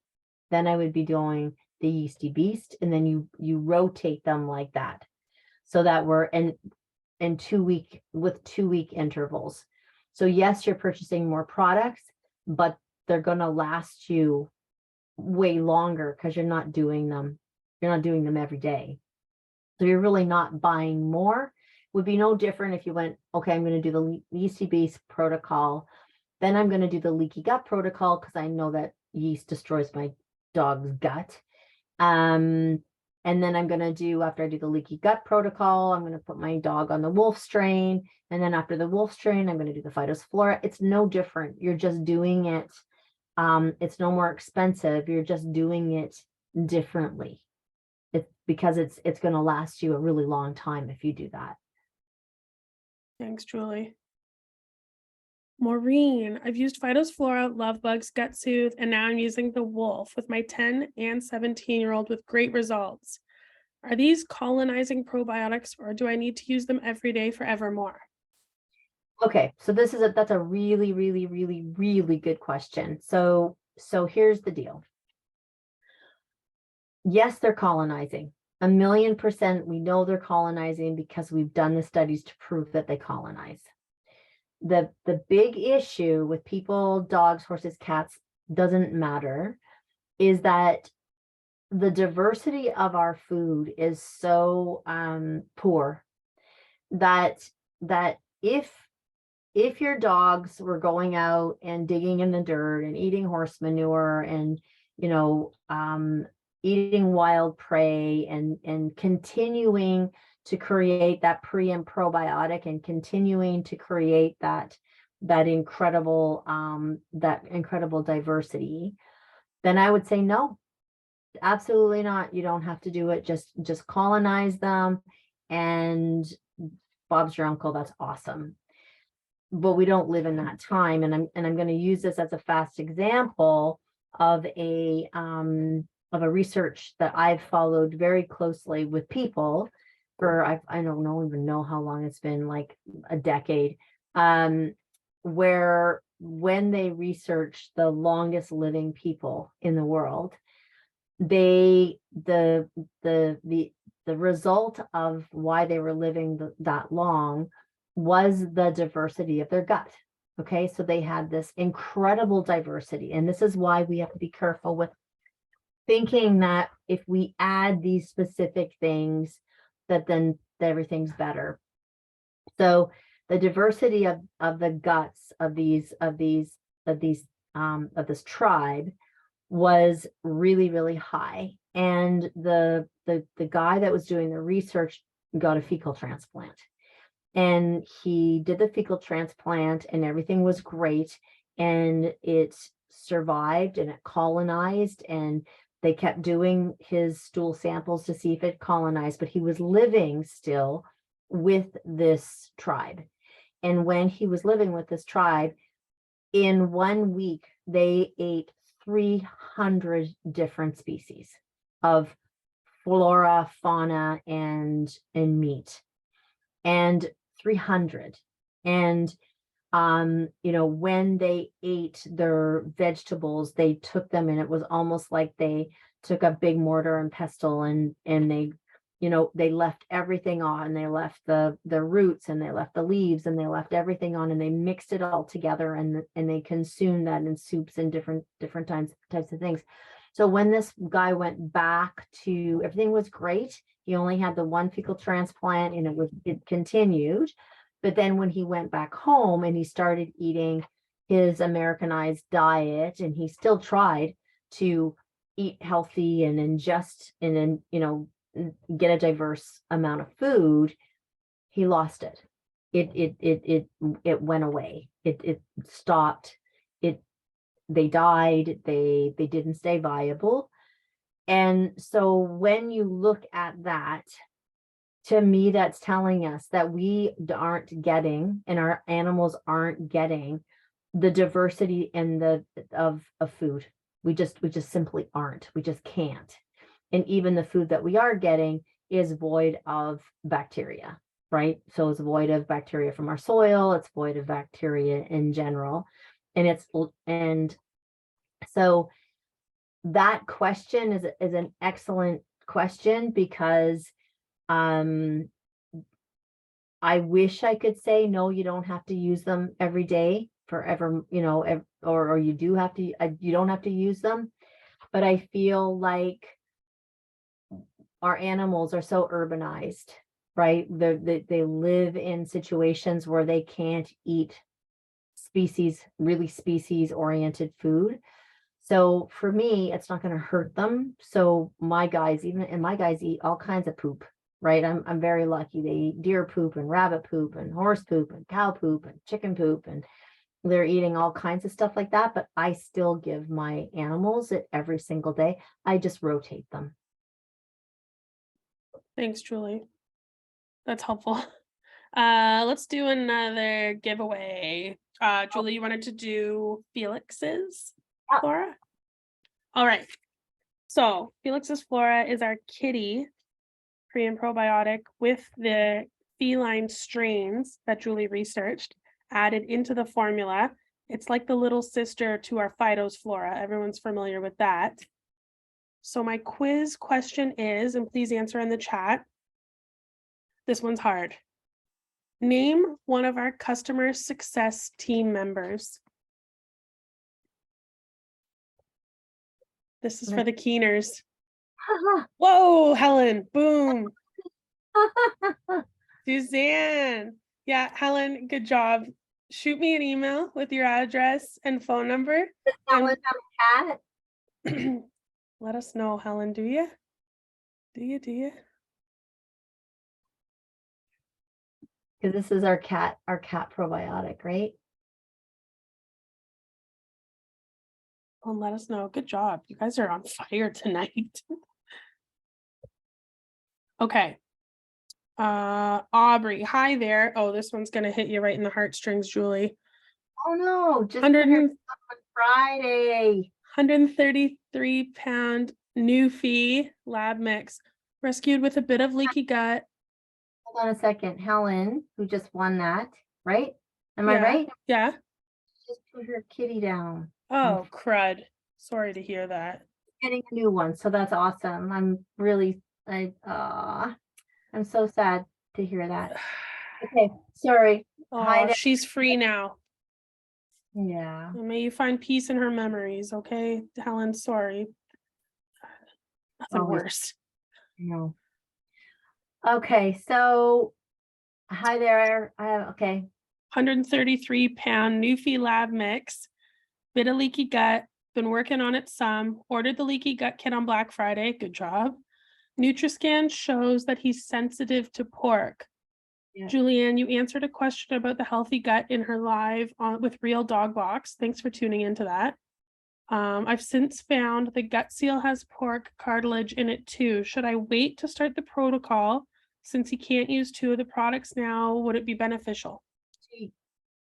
Then I would be doing the Yeasty Beast. And then you rotate them like that. So that we're in 2 week with 2 week intervals. So yes, you're purchasing more products, but they're going to last you way longer because you're not doing them every day. So you're really not buying more. It would be no different if you went, okay, I'm going to do the Yeasty Beast Protocol, then I'm going to do the Leaky Gut Protocol because I know that yeast destroys my dog's gut. And then I'm going to do, after I do the Leaky Gut Protocol, I'm going to put my dog on the wolf strain. And then after the wolf strain, I'm going to do the Phytophthora. It's no different. You're just doing it. It's no more expensive. You're just doing it differently. Because it's going to last you a really long time if you do that. Thanks, Julie. Maureen, I've used Phytophthora, Love Bugs, Gut Soothe, and now I'm using the Wolf with my 10 and 17-year-old with great results. Are these colonizing probiotics, or do I need to use them every day forevermore? Okay, so that's a really, really, really, really good question. So here's the deal. Yes, they're colonizing. 1,000,000%, we know they're colonizing because we've done the studies to prove that they colonize. The big issue with people, dogs, horses, cats, doesn't matter, is that the diversity of our food is so poor that if your dogs were going out and digging in the dirt and eating horse manure and eating wild prey and continuing to create that pre and probiotic and continuing to create that incredible diversity, then I would say no, absolutely not. You don't have to do it. Just colonize them, and Bob's your uncle. That's awesome. But we don't live in that time. And I'm going to use this as a fast example of a research that I've followed very closely with people for, I don't even know how long it's been, like a decade, where when they researched the longest living people in the world, the result of why they were living that long was the diversity of their gut. Okay, so they had this incredible diversity, and this is why we have to be careful with thinking that if we add these specific things, that then everything's better. So the diversity of the guts of this tribe was really, really high. And the guy that was doing the research got a fecal transplant. And he did the fecal transplant and everything was great. And it survived and it colonized, and they kept doing his stool samples to see if it colonized, but he was living still with this tribe. And when he was living with this tribe, in 1 week, they ate 300 different species of flora, fauna, and meat. And 300. And when they ate their vegetables, they took them, and it was almost like they took a big mortar and pestle, and they left everything on. They left the roots, and they left the leaves, and they left everything on, and they mixed it all together, and they consumed that in soups and different types of things. So when this guy went back to, everything was great. He only had the one fecal transplant, and it continued. But then when he went back home and he started eating his Americanized diet, and he still tried to eat healthy and ingest and get a diverse amount of food, he lost it. It went away. It stopped. They died. They didn't stay viable. And so when you look at that, to me, that's telling us that we aren't getting, and our animals aren't getting, the diversity and of food. We just simply aren't. We just can't. And even the food that we are getting is void of bacteria, right? So it's void of bacteria from our soil. It's void of bacteria in general. And so that question is an excellent question, because I wish I could say, no, you don't have to use them every day forever, or you do have to, you don't have to use them. But I feel like our animals are so urbanized, right? They live in situations where they can't eat really species oriented food. So for me, it's not going to hurt them. So my guys eat all kinds of poop, right? I'm very lucky. They eat deer poop and rabbit poop and horse poop and cow poop and chicken poop, and they're eating all kinds of stuff like that. But I still give my animals it every single day. I just rotate them. Thanks, Julie. That's helpful. Let's do another giveaway. Julie, you wanted to do Felix's flora? All right. So Felix's flora is our kitty pre and probiotic with the feline strains that Julie researched added into the formula. It's like the little sister to our Fido's flora. Everyone's familiar with that. So my quiz question is, and please answer in the chat. This one's hard. Name one of our customer success team members. This is for the keeners. Whoa, Helen, boom. Suzanne. Yeah, Helen, good job. Shoot me an email with your address and phone number. Helen have a cat? Let us know, Helen. Do you? Do you? Because this is our cat probiotic, right? Oh, let us know. Good job. You guys are on fire tonight. Okay. Aubrey, hi there. Oh, this one's gonna hit you right in the heartstrings, Julie. Oh no, just 100 on Friday. 133-pound Newfie lab mix, rescued with a bit of leaky gut. Hold on a second. Helen, who just won that, right? Am I Yeah. right? Yeah. Just put her kitty down. Oh, crud. Sorry to hear that. Getting a new one, so that's awesome. I'm so sad to hear that. Okay, sorry. Oh, she's free now. Yeah. And may you find peace in her memories, okay, Helen? Sorry. Nothing Always. worse. No. Okay, so hi there. Okay. 133-pound Newfie lab mix, bit of leaky gut, been working on it some, ordered the leaky gut kit on Black Friday, good job. Nutriscan shows that he's sensitive to pork. Yeah. Julianne, you answered a question about the healthy gut in her live with Real Dog Box. Thanks for tuning into that. I've since found the gut seal has pork cartilage in it too. Should I wait to start the protocol since he can't use 2 of the products now? Would it be beneficial?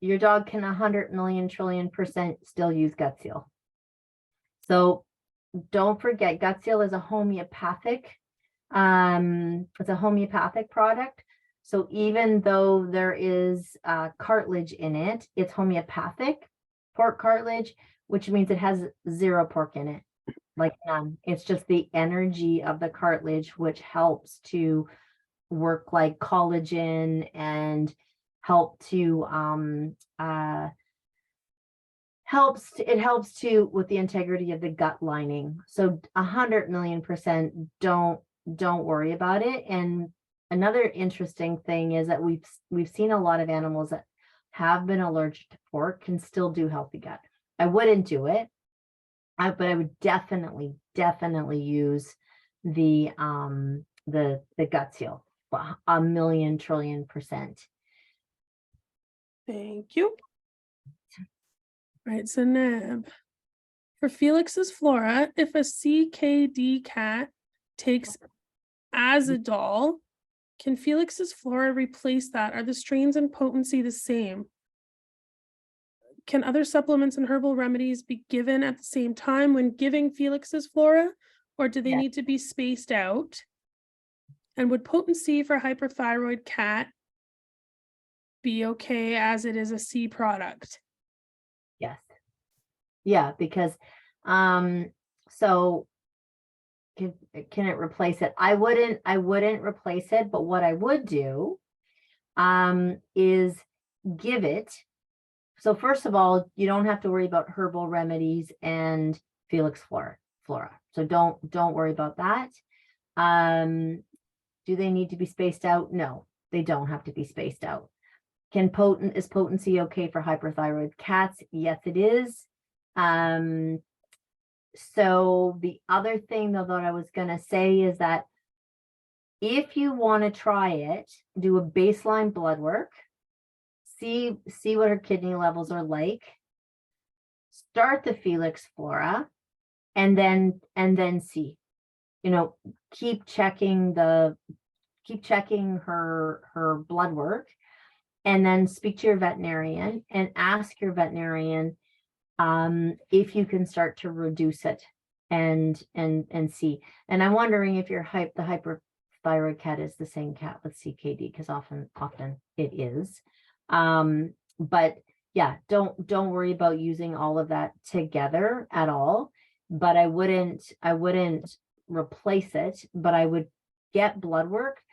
Your dog can 100 million trillion% still use gut seal. So don't forget, gut seal is a homeopathic. It's a homeopathic product. So even though there is cartilage in it, it's homeopathic pork cartilage, which means it has 0 pork in it, like none. It's just the energy of the cartilage, which helps to work like collagen and help to helps to with the integrity of the gut lining. So 100 million% don't worry about it. And another interesting thing is that we've seen a lot of animals that have been allergic to pork can still do healthy gut. I wouldn't do it, but I would definitely use the gut seal, 1,000,000 trillion%. Thank you. All right, so Neb, for Felix's Flora, if a CKD cat takes Azadol, can Felix's Flora replace that? Are the strains and potency the same? Can other supplements and herbal remedies be given at the same time when giving Felix's Flora, or do they need to be spaced out? And would potency for hyperthyroid cat be okay as it is a C product? Yes. Yeah, because so can it replace it? I wouldn't replace it, but what I would do is give it. So first of all, you don't have to worry about herbal remedies and Felix Flora. So don't worry about that. Do they need to be spaced out? No, they don't have to be spaced out. Is potency okay for hyperthyroid cats? Yes, it is. So the other thing though that I was gonna say is that if you want to try it, do a baseline blood work, see what her kidney levels are like, start the Felix Flora, and then see, keep checking her blood work, and then speak to your veterinarian and ask your veterinarian if you can start to reduce it and see. And I'm wondering if the hyperthyroid cat is the same cat with CKD, because often it is. But yeah, don't worry about using all of that together at all. But I wouldn't replace it, but I would get blood work.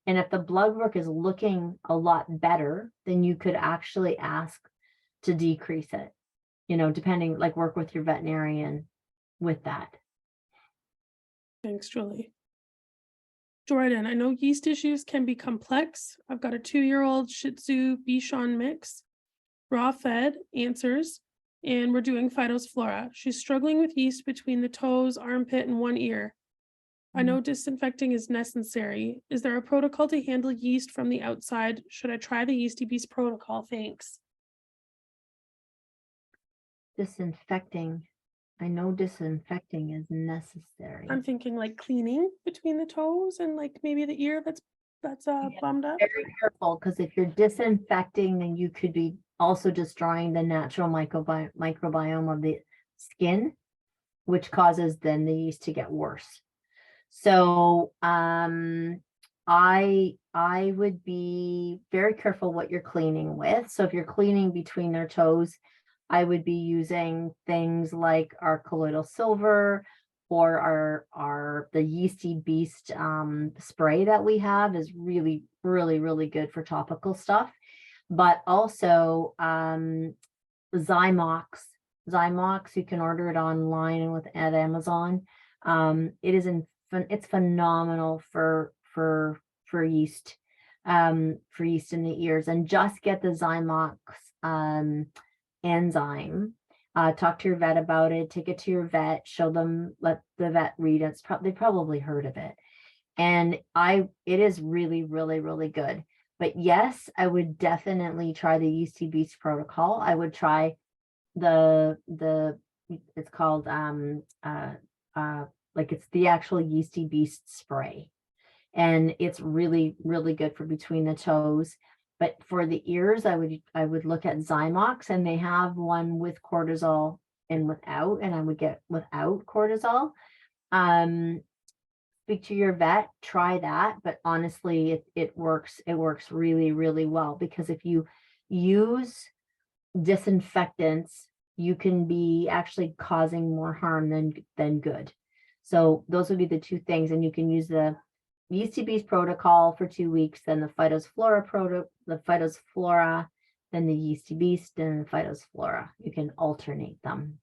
And if the blood work is looking a lot better, then you could actually ask to decrease it, depending, like work with your veterinarian with that. Thanks, Julie. Jordan, I know yeast issues can be complex. I've got a 2-year-old Shih Tzu Bichon mix, raw fed, answers. and we're doing phytosflora. She's struggling with yeast between the toes, armpit, and one ear. I know disinfecting is necessary. Is there a protocol to handle yeast from the outside? Should I try the Yeasty Beast Protocol? Thanks. Disinfecting. I know disinfecting is necessary. I'm thinking like cleaning between the toes and like maybe the ear that's Yeah, bummed up. Very careful, because if you're disinfecting, then you could be also destroying the natural microbiome of the skin, which causes then the yeast to get worse. So I would be very careful what you're cleaning with. So if you're cleaning between their toes, I would be using things like our colloidal silver, or the Yeasty Beast spray that we have is really, really, really good for topical stuff. But also Zymox, you can order it online and at Amazon. It's phenomenal for yeast, for yeast in the ears. And just get the Zymox enzyme. Talk to your vet about it, take it to your vet, show them, let the vet read it. They probably heard of it. And it is really, really, really good. But yes, I would definitely try the Yeasty Beast Protocol. I would try it's called like it's the actual Yeasty Beast spray. And it's really, really good for between the toes. But for the ears, I would look at Zymox, and they have one with cortisol and without, and I would get without cortisol. Speak to your vet, try that. But honestly, it works really, really well, because if you use disinfectants, you can be actually causing more harm than good. So those would be the two things. And you can use the Yeasty Beast Protocol for 2 weeks, then the phytosflora, then the Yeasty Beast, and the phytosflora. You can alternate them.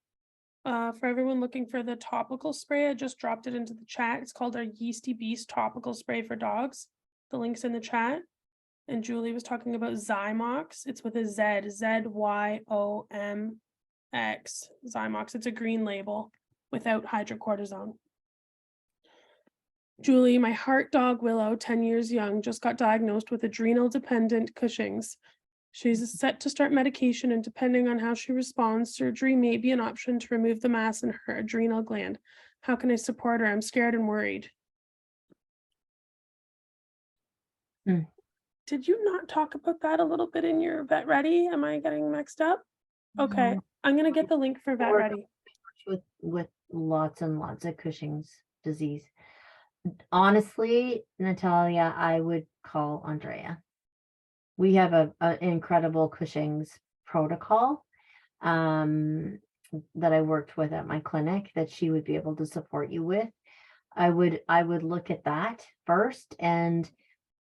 For everyone looking for the topical spray, I just dropped it into the chat. It's called our Yeasty Beast topical spray for dogs. The link's in the chat. And Julie was talking about Zymox. It's with a Z, Z-Y-O-M-X, Zymox. It's a green label without hydrocortisone. Julie, my heart dog Willow, 10 years young, just got diagnosed with adrenal dependent Cushing's. She's set to start medication, and depending on how she responds, surgery may be an option to remove the mass in her adrenal gland. How can I support her? I'm scared and worried. Did you not talk about that a little bit in your Vet Ready? Am I getting mixed up? Okay, I'm gonna get the link for Vet Ready. With lots and lots of Cushing's disease. Honestly, Natalia, I would call Andrea. We have an incredible Cushing's protocol that I worked with at my clinic that she would be able to support you with. I would look at that first, and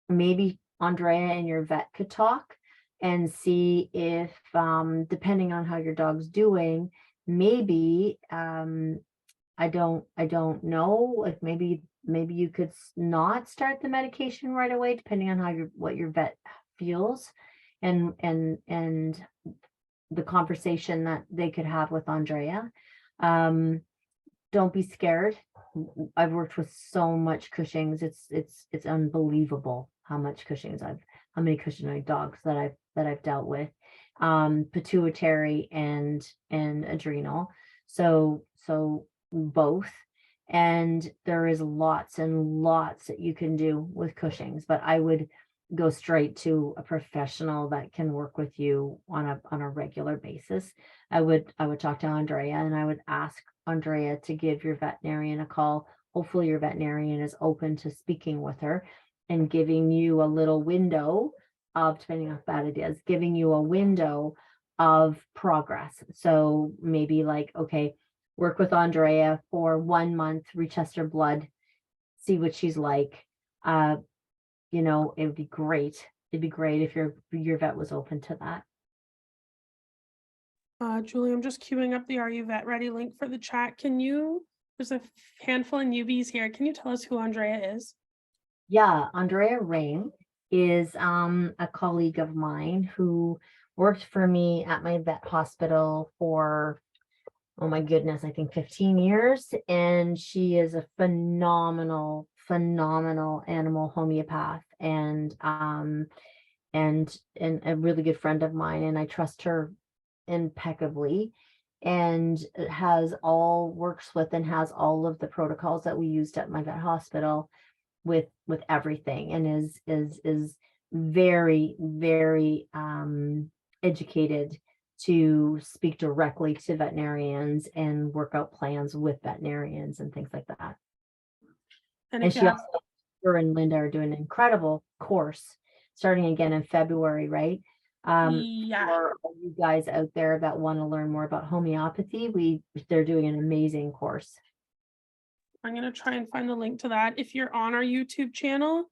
maybe Andrea and your vet could talk and see if, depending on how your dog's doing, maybe I don't know, like maybe you could not start the medication right away, depending on what your vet feels, and the conversation that they could have with Andrea. Don't be scared. I've worked with so much Cushing's. It's unbelievable how many Cushing's dogs that I've dealt with, pituitary and adrenal. So both. And there is lots and lots that you can do with Cushing's, but I would go straight to a professional that can work with you on a regular basis. I would talk to Andrea, and I would ask Andrea to give your veterinarian a call. Hopefully your veterinarian is open to speaking with her and giving you a little window of, depending on how bad it is, giving you a window of progress. So maybe like, okay, work with Andrea for 1 month, retest her blood, see what she's like. It would be great. It'd be great if your vet was open to that. Julie, I'm just queuing up the Are You Vet Ready link for the chat. There's a handful of newbies here. Can you tell us who Andrea is? Yeah, Andrea Rain is a colleague of mine who worked for me at my vet hospital for, oh my goodness, I think 15 years. And she is a phenomenal, phenomenal animal homeopath and a really good friend of mine. And I trust her impeccably, and works with and has all of the protocols that we used at my vet hospital with everything, and is very, very educated to speak directly to veterinarians and work out plans with veterinarians and things like that. And And if you she have, also, her and Linda are doing an incredible course starting again in February, right? yeah, For all you guys out there that want to learn more about homeopathy, they're doing an amazing course. I'm going to try and find the link to that. If you're on our YouTube channel,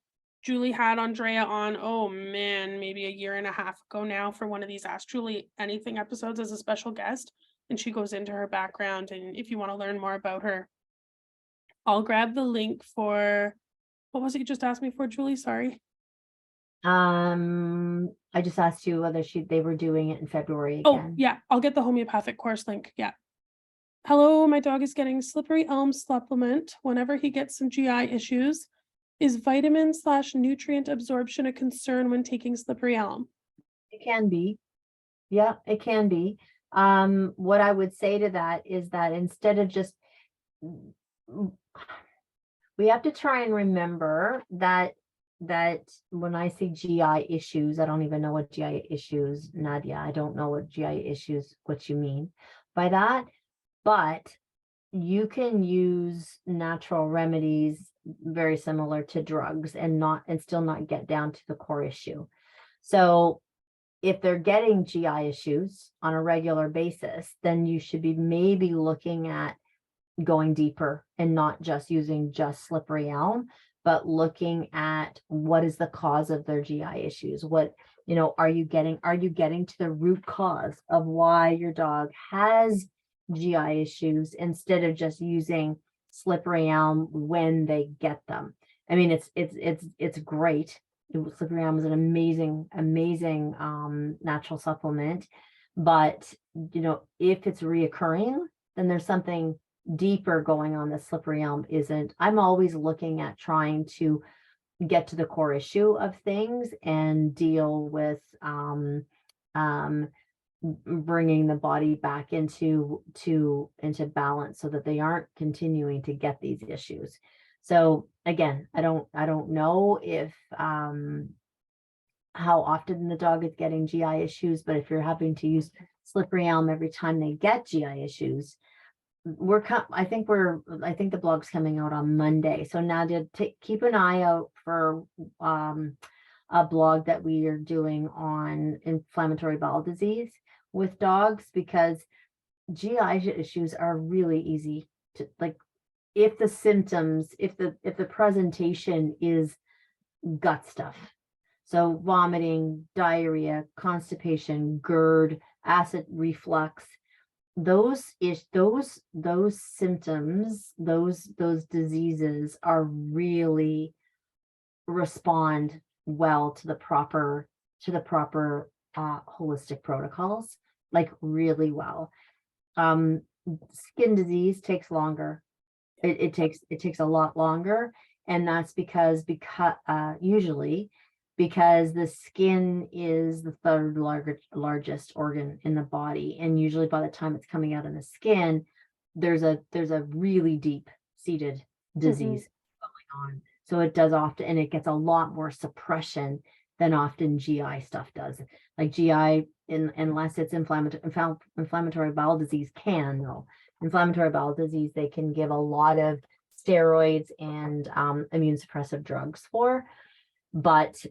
Julie had Andrea on, oh man, maybe a year and a half ago now for one of these Ask Julie Anything episodes as a special guest. And she goes into her background. And if you want to learn more about her, I'll grab the link for, what was it you just asked me for, Julie? Sorry. I just asked you whether they were doing it in February Oh, again. yeah, I'll get the homeopathic course link. Yeah. Hello, my dog is getting slippery elm supplement whenever he gets some GI issues. Is vitamin/nutrient absorption a concern when taking slippery elm? It can be. Yeah, it can be. What I would say to that is that instead of just, we have to try and remember that when I say GI issues, I don't even know what GI issues, Nadia, I don't know what GI issues, what you mean by that, but you can use natural remedies very similar to drugs and still not get down to the core issue. So if they're getting GI issues on a regular basis, then you should be maybe looking at going deeper and not just using just slippery elm, but looking at what is the cause of their GI issues. What, are you getting to the root cause of why your dog has GI issues instead of just using slippery elm when they get them? I mean, it's great. Slippery elm is an amazing natural supplement, but if it's reoccurring, then there's something deeper going on that slippery elm isn't. I'm always looking at trying to get to the core issue of things and deal with bringing the body back into balance so that they aren't continuing to get these issues. So again, I don't know if how often the dog is getting GI issues, but if you're having to use slippery elm every time they get GI issues, I think the blog's coming out on Monday. So Nadia, keep an eye out for a blog that we are doing on inflammatory bowel disease with dogs, because GI issues are really easy to, like, if the symptoms, if the presentation is gut stuff, so vomiting, diarrhea, constipation, GERD, acid reflux, those symptoms, those diseases are really respond well to the proper holistic protocols, like really well. Skin disease takes longer. It takes a lot longer, and that's because usually because the skin is the third largest organ in the body, and usually by the time it's coming out in the skin, there's a really deep seated disease going on. So it does often, and it gets a lot more suppression than often GI stuff does. Like GI, unless it's inflammatory bowel disease, inflammatory bowel disease, they can give a lot of steroids and immune suppressive drugs for. But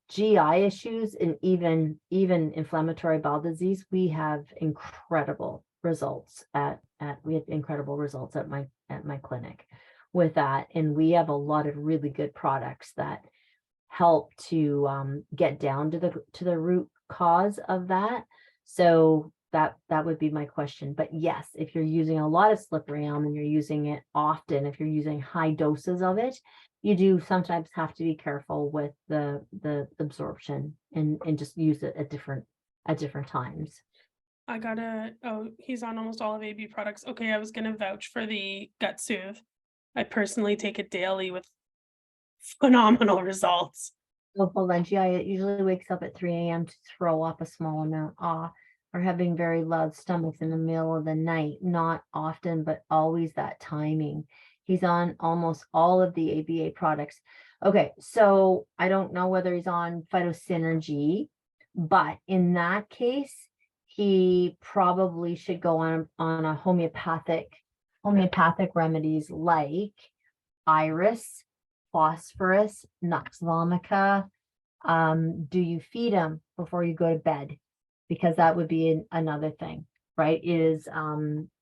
GI issues and even inflammatory bowel disease, we have incredible results at my clinic with that, and we have a lot of really good products that help to get down to the root cause of that. So that would be my question. But yes, if you're using a lot of slippery elm and you're using it often, if you're using high doses of it, you do sometimes have to be careful with the absorption and just use a different at different times. He's on almost all of AB products. Okay, I was gonna vouch for the Gut Soothe. I personally take it daily with phenomenal results. So Valencia usually wakes up at 3 a.m. to throw up a small amount off, or having very loud stomachs in the middle of the night. Not often, but always that timing. He's on almost all of the ABA products. Okay, so I don't know whether he's on Phytosynergy, but in that case, he probably should go on a homeopathic remedies like iris, phosphorus, nux vomica. Do you feed him before you go to bed? Because that would be another thing, right? Is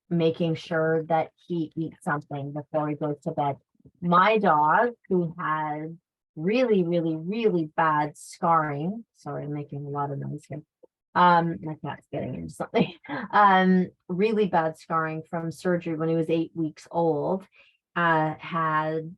making sure that he eats something before he goes to bed. My dog, who had really, really, really bad scarring. Sorry, I'm making a lot of noise here. My cat's getting into something. Really bad scarring from surgery when he was 8 weeks old. Had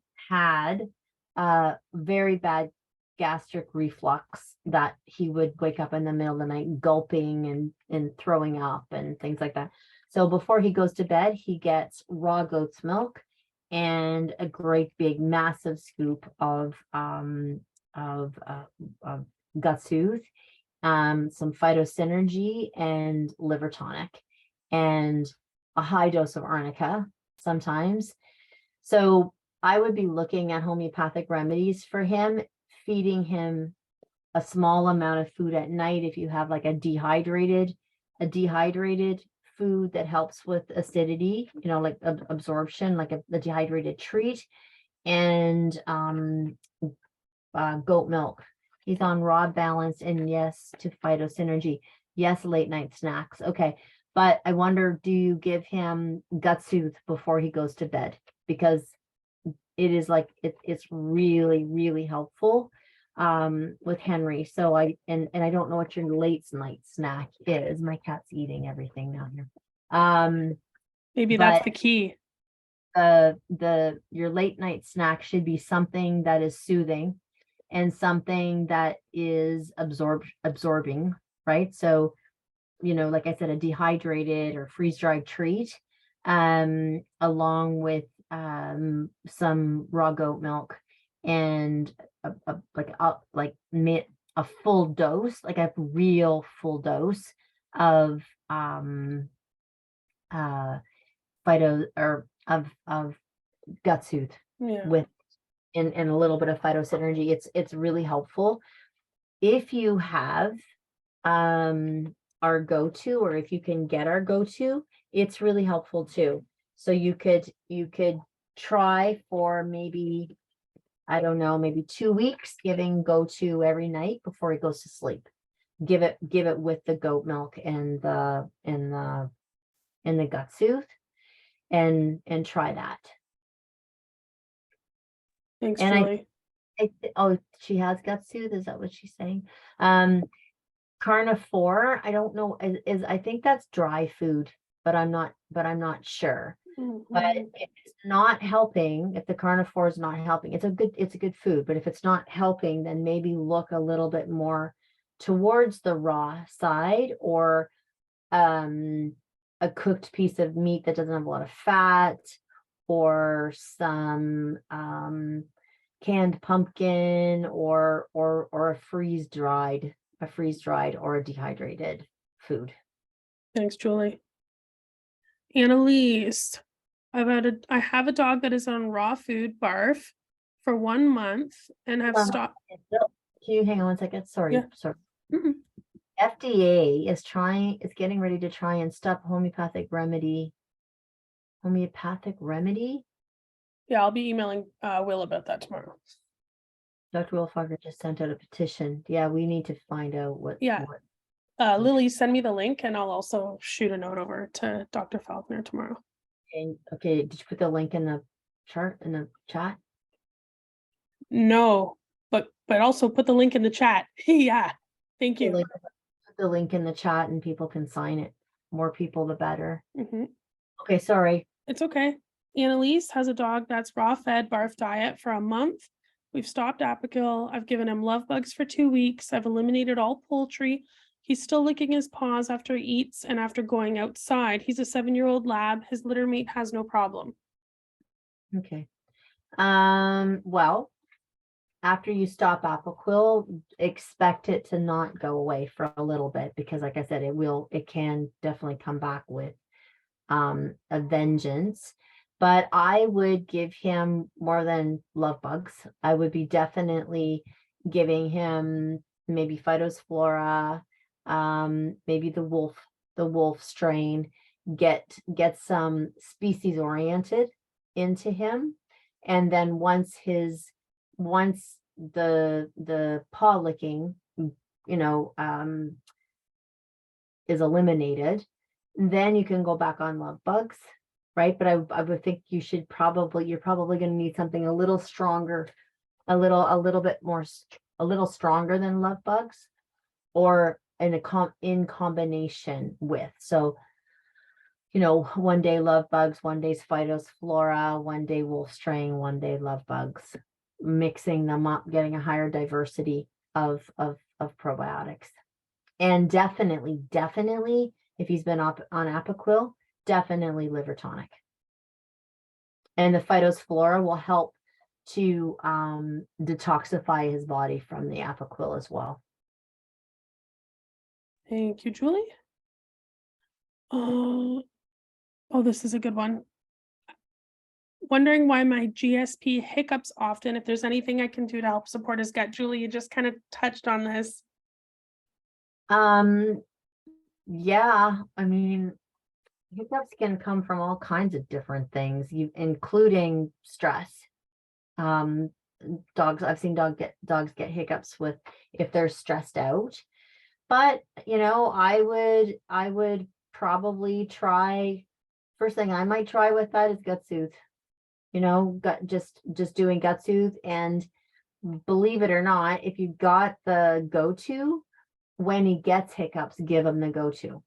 very bad gastric reflux that he would wake up in the middle of the night gulping and throwing up and things like that. So before he goes to bed, he gets raw goat's milk and a great big massive scoop of Gut Soothe, some Phytosynergy and liver tonic, and a high dose of arnica sometimes. So I would be looking at homeopathic remedies for him, feeding him a small amount of food at night. If you have like a dehydrated food that helps with acidity, like absorption, like a dehydrated treat, and goat milk. He's on raw balance, and yes to Phytosynergy. Yes, late night snacks. Okay. But I wonder, do you give him Gut Soothe before he goes to bed? Because it is like, it's really, really helpful with Henry. So I don't know what your late night snack is. My cat's eating everything down here. Maybe that's the key. Your late night snack should be something that is soothing and something that is absorbing, right? So, like I said, a dehydrated or freeze-dried treat, along with some raw goat milk and a full dose, like a real full dose of phyto or of Gut Soothe with and a little bit of Phytosynergy. It's really helpful. If you have our go-to, or if you can get our go-to, it's really helpful too. So you could try for maybe, I don't know, maybe 2 weeks, giving go-to every night before he goes to sleep. Give it with the goat milk and the Gut Soothe, and try that. Thanks, Julie. Oh, she has Gut Soothe. Is that what she's saying? Carnivore, I don't know, is I think that's dry food, but I'm not sure. But if it's not helping, if the carnivore is not helping, it's a good food. But if it's not helping, then maybe look a little bit more towards the raw side, or a cooked piece of meat that doesn't have a lot of fat, or some canned pumpkin, or a freeze dried or a dehydrated food. Thanks, Julie. Annalise, I have a dog that is on raw food barf for 1 month and have stopped. Can you hang on 1 second? Sorry. Yeah. Sorry. FDA is getting ready to try and stop homeopathic remedy. Yeah, I'll be emailing Will about that tomorrow. Dr. Wilfager just sent out a petition. Yeah, we need to find out what. Yeah. Lily, send me the link and I'll also shoot a note over to Dr. Faulkner tomorrow. And okay, did you put the link in the chart, in the chat? No, but also put the link in the chat. Yeah, thank you. Put the link in the chat and people can sign it. More people, the better. Okay, sorry. It's okay. Annalise has a dog that's raw fed barf diet for a month. We've stopped Apoquel. I've given him love bugs for 2 weeks. I've eliminated all poultry, He's still licking his paws after he eats and after going outside. He's a 7-year-old lab. His litter mate has no problem. Okay. Well, after you stop Apoquel, expect it to not go away for a little bit, because like I said, it can definitely come back with a vengeance. But I would give him more than love bugs. I would be definitely giving him maybe Phytophthora, maybe the wolf strain, get some species oriented into him. And then once the paw licking, is eliminated, then you can go back on love bugs, right? But I would think you're probably going to need something a little stronger, a little stronger than love bugs, or in combination with. So, one day love bugs, one day's Phytophthora, one day wolf strain, one day love bugs, mixing them up, getting a higher diversity of probiotics. And definitely, if he's been on Apoquel, definitely liver tonic. And the Phytophthora will help to detoxify his body from the Apoquel as well. Thank you, Julie. Oh, this is a good one. Wondering why my GSP hiccups often, if there's anything I can do to help support his gut. Julie, you just kind of touched on this. Yeah, I mean, hiccups can come from all kinds of different things, including stress. I've seen dogs get hiccups if they're stressed out. But I would probably try. First thing I might try with that is gut soothe. Just doing gut soothe. And believe it or not, if you got the go-to, when he gets hiccups, give him the go-to,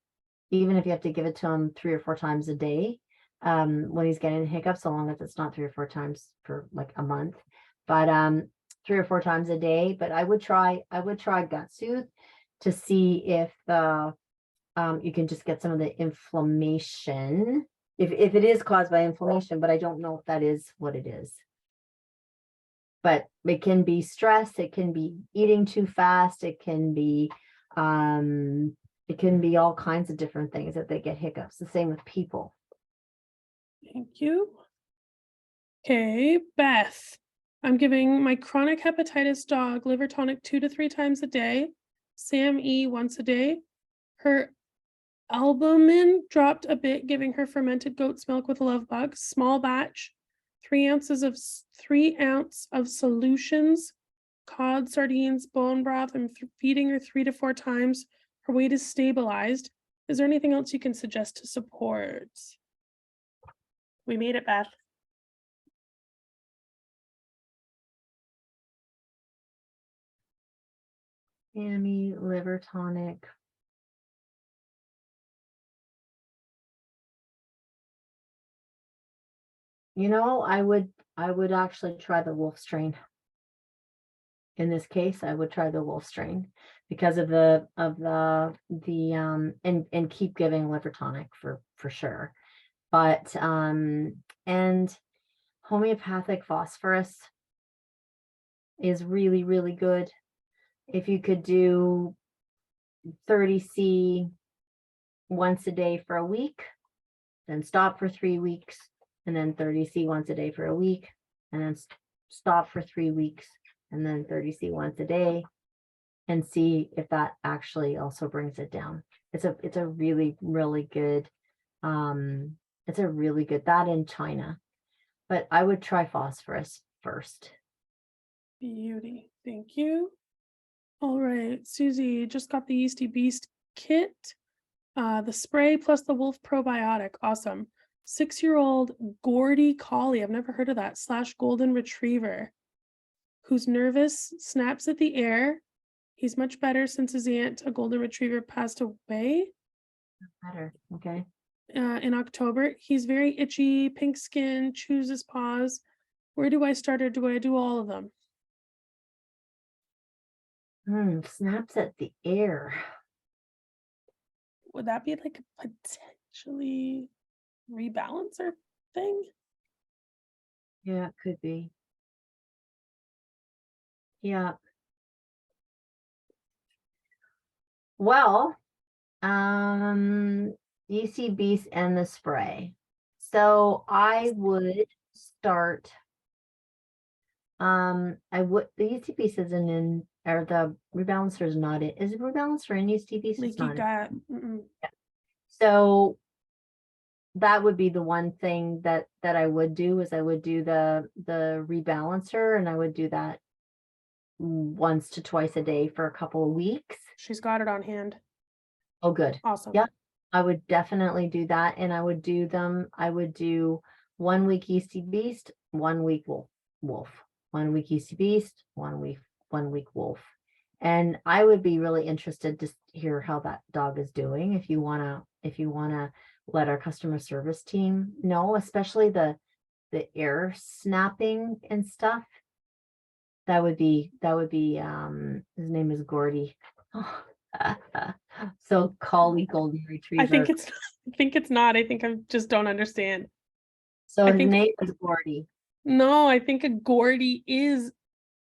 even if you have to give it to him 3 or 4 times a day. When he's getting hiccups, so long as it's not 3 or 4 times for like a month, but 3 or 4 times a day. But I would try gut soothe to see if you can just get some of the inflammation, if it is caused by inflammation, but I don't know if that is what it is. But it can be stress, it can be eating too fast, it can be all kinds of different things that they get hiccups. The same with people. Thank you. Okay, Beth. I'm giving my chronic hepatitis dog liver tonic 2 to 3 times a day, SAM-E once a day. Her albumin dropped a bit, giving her fermented goat's milk with love bugs, small batch, 3 ounces of 3 ounce of solutions, cod, sardines, bone broth. I'm feeding her 3 to 4 times. Her weight is stabilized. Is there anything else you can suggest to support? We made it, Beth. Sammy, liver tonic. I would actually try the wolf strain. In this case, I would try the wolf strain because of and keep giving liver tonic for sure. But and homeopathic phosphorus is really, really good. If you could do 30C once a day for a week, then stop for 3 weeks, and then 30C once a day for a week, and then stop for 3 weeks, and then 30C once a day, and see if that actually also brings it down. It's a really, really good, it's a really good, that in China. But I would try phosphorus first. Beauty. Thank you. All right, Susie just got the Yeasty Beast kit, the spray plus the wolf probiotic. Awesome. 6-year-old Gordy Collie, I've never heard of that, / golden retriever, who's nervous, snaps at the air. He's much better since his aunt, a golden retriever, passed away. Better, okay. In October. He's very itchy, pink skin, chews his paws. Where do I start, or do I do all of them? Snaps at the air. would that be like a potentially rebalancer thing? Yeah, it could be. Yeah. Well, Yeasty Beast and the spray. So I would start, the Yeasty Beast isn't in, or the rebalancer is not in. Is it rebalancer in Yeasty Beast? It's Leaky not in. gut. So that would be the one thing that I would do, is I would do the rebalancer, and I would do that once to twice a day for a couple of weeks. She's got it on hand. Oh, good. Awesome. Yeah, I would definitely do that. And I would do 1 week Yeasty Beast, 1 week wolf, 1 week Yeasty Beast, 1 week wolf. And I would be really interested to hear how that dog is doing. If you want to let our customer service team know, especially the air snapping and stuff. That would be his name is Gordy. So Collie golden retriever. I think it's not. I think I just don't understand. So his name is Gordy. No, I think a Gordy is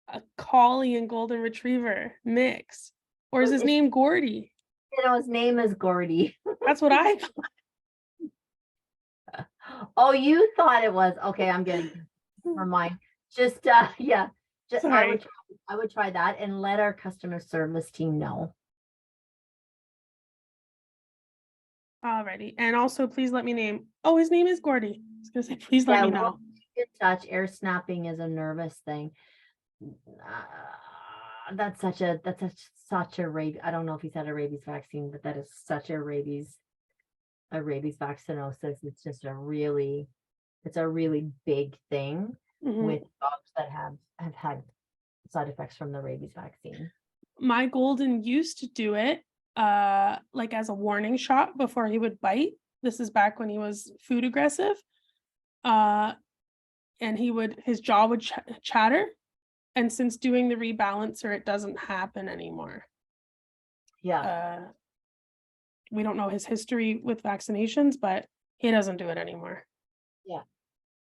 a Collie and golden retriever mix. Or is his name Gordy? His name is Gordy. That's what I thought. Oh, you thought it was. Okay, I'm getting never mind. Just yeah. Just I would try that and let our customer service team know. Alrighty. And also please let me name. Oh, his name is Gordy. I was gonna say, please let me know. Good touch. Air snapping is a nervous thing. That's such a rabies. I don't know if he's had a rabies vaccine, but that is such a rabies vaccinosis. It's just a really big thing with dogs that have had side effects from the rabies vaccine. My golden used to do it like as a warning shot before he would bite. This is back when he was food aggressive. And his jaw would chatter. And since doing the rebalancer, it doesn't happen anymore. Yeah. We don't know his history with vaccinations, but he doesn't do it anymore. Yeah.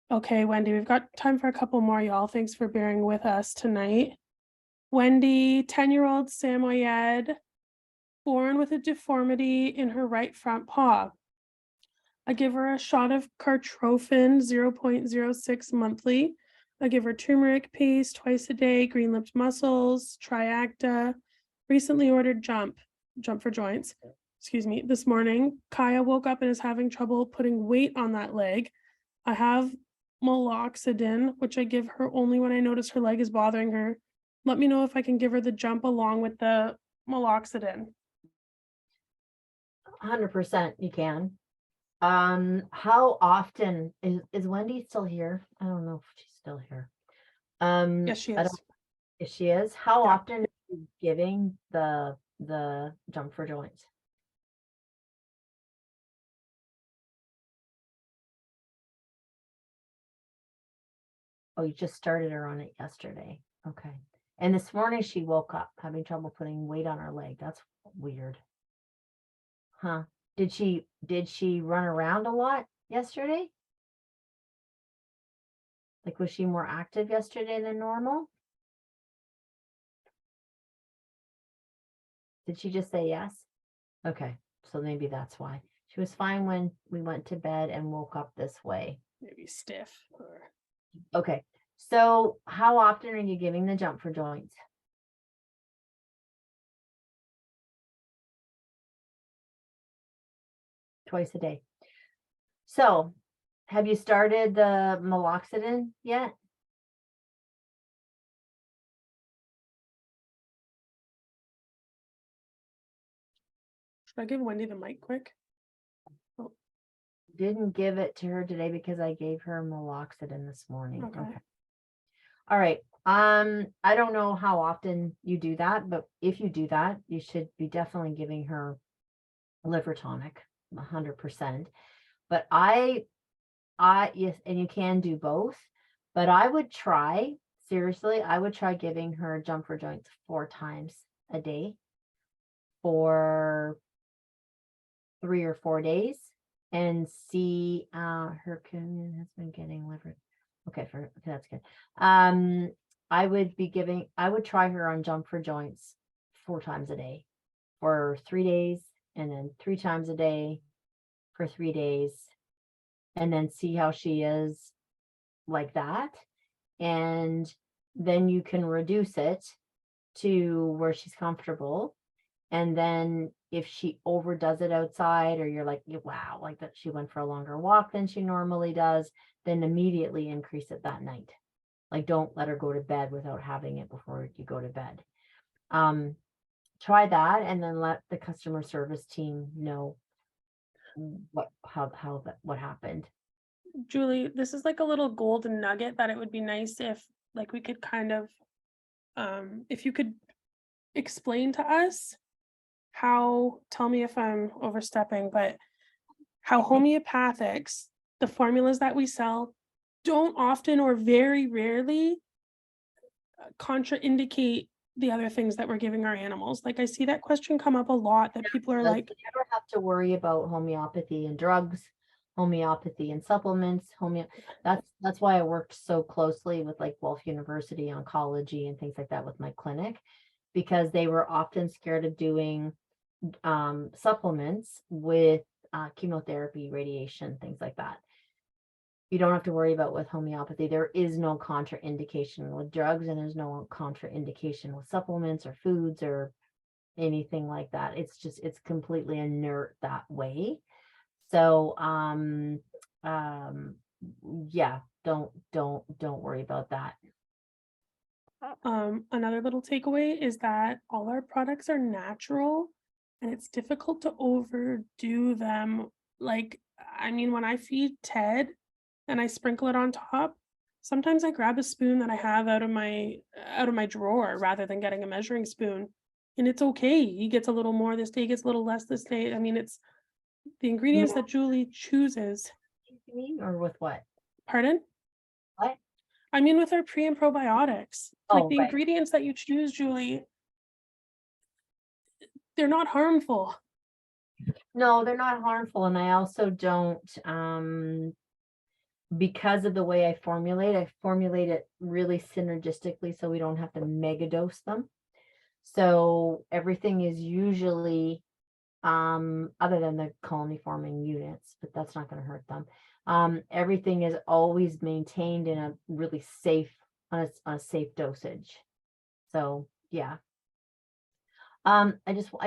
Okay, Wendy, we've got time for a couple more, y'all. Thanks for bearing with us tonight. Wendy, 10-year-old Samoyed, born with a deformity in her right front paw. I give her a shot of Cartrophin 0.06 monthly. I give her turmeric paste twice a day, green lipped mussels, Triacta. Recently ordered jump for joints. Excuse me. This morning, Kaya woke up and is having trouble putting weight on that leg. I have meloxidine, which I give her only when I notice her leg is bothering her. Let me know if I can give her the jump along with the meloxidine. 100% you can. How often is Wendy still here? I don't know if she's still here. Yes, she is. If she is, how often are you giving the jump for joints? Oh, you just started her on it yesterday. Okay. And this morning she woke up having trouble putting weight on her leg. That's weird. Huh? Did she run around a lot yesterday? Like, was she more active yesterday than normal? Did she just say yes? Okay, so maybe that's why. She was fine when we went to bed and woke up this way. Maybe stiff. Okay, so how often are you giving the jump for joints? Twice a day. So, have you started the meloxidine yet? Should I give Wendy the mic quick? Oh. Didn't give it to her today because I gave her meloxidine this morning. Okay. All right. I don't know how often you do that, but if you do that, you should be definitely giving her liver tonic, 100%. But yes, and you can do both, but I would try, seriously, I would try giving her jump for joints 4 times a day for 3 or 4 days and see, her communion has been getting liver. Okay, that's good. I would try her on jump for joints 4 times a day for 3 days, and then 3 times a day for 3 days, and then see how she is like that. And then you can reduce it to where she's comfortable. And then if she overdoes it outside, or you're like, wow, like that she went for a longer walk than she normally does, then immediately increase it that night. Like, don't let her go to bed without having it before you go to bed. Try that, and then let the customer service team know what happened. Julie, this is like a little golden nugget that it would be nice if like we could kind of if you could explain to us how, tell me if I'm overstepping, but how homeopathics, the formulas that we sell, don't often or very rarely contraindicate the other things that we're giving our animals. Like I see that question come up a lot, that people are like, You never have to worry about homeopathy and drugs, homeopathy and supplements. That's why I worked so closely with like Guelph University Oncology and things like that with my clinic, because they were often scared of doing supplements with chemotherapy, radiation, things like that. You don't have to worry about with homeopathy. There is no contraindication with drugs, and there's no contraindication with supplements or foods or anything like that. It's completely inert that way. So yeah, don't worry about that. Another little takeaway is that all our products are natural, and it's difficult to overdo them. Like, I mean, when I feed Ted and I sprinkle it on top, sometimes I grab a spoon that I have out of my drawer rather than getting a measuring spoon. And it's okay. He gets a little more this day, gets a little less this day. I mean, it's the ingredients that Julie chooses. Or with what? Pardon? What? I mean, with our pre and probiotics, like the right. ingredients that you choose, Julie, they're not harmful. No, they're not harmful. And I also don't, because of the way I formulate it really synergistically, so we don't have to mega dose them. So everything is usually, other than the colony forming units, but that's not going to hurt them. Everything is always maintained in a really safe, on a safe dosage. So yeah. I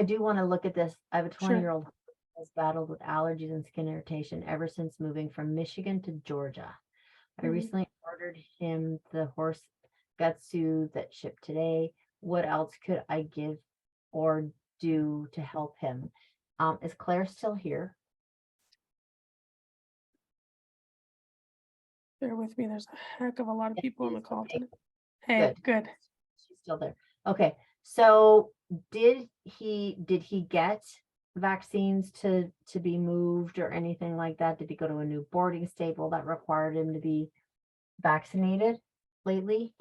do want to look at this. I have a 20-year-old who has battled with allergies and skin irritation ever since moving from Michigan to Georgia. I recently ordered him the horse gut soothe that shipped today. What else could I give or do to help him? Is Claire still here? Bear with me. There's a heck of a lot of people on the call today. Hey, hey, good. She's still there. Okay. So did he get vaccines to be moved or anything like that? Did he go to a new boarding stable that required him to be vaccinated lately?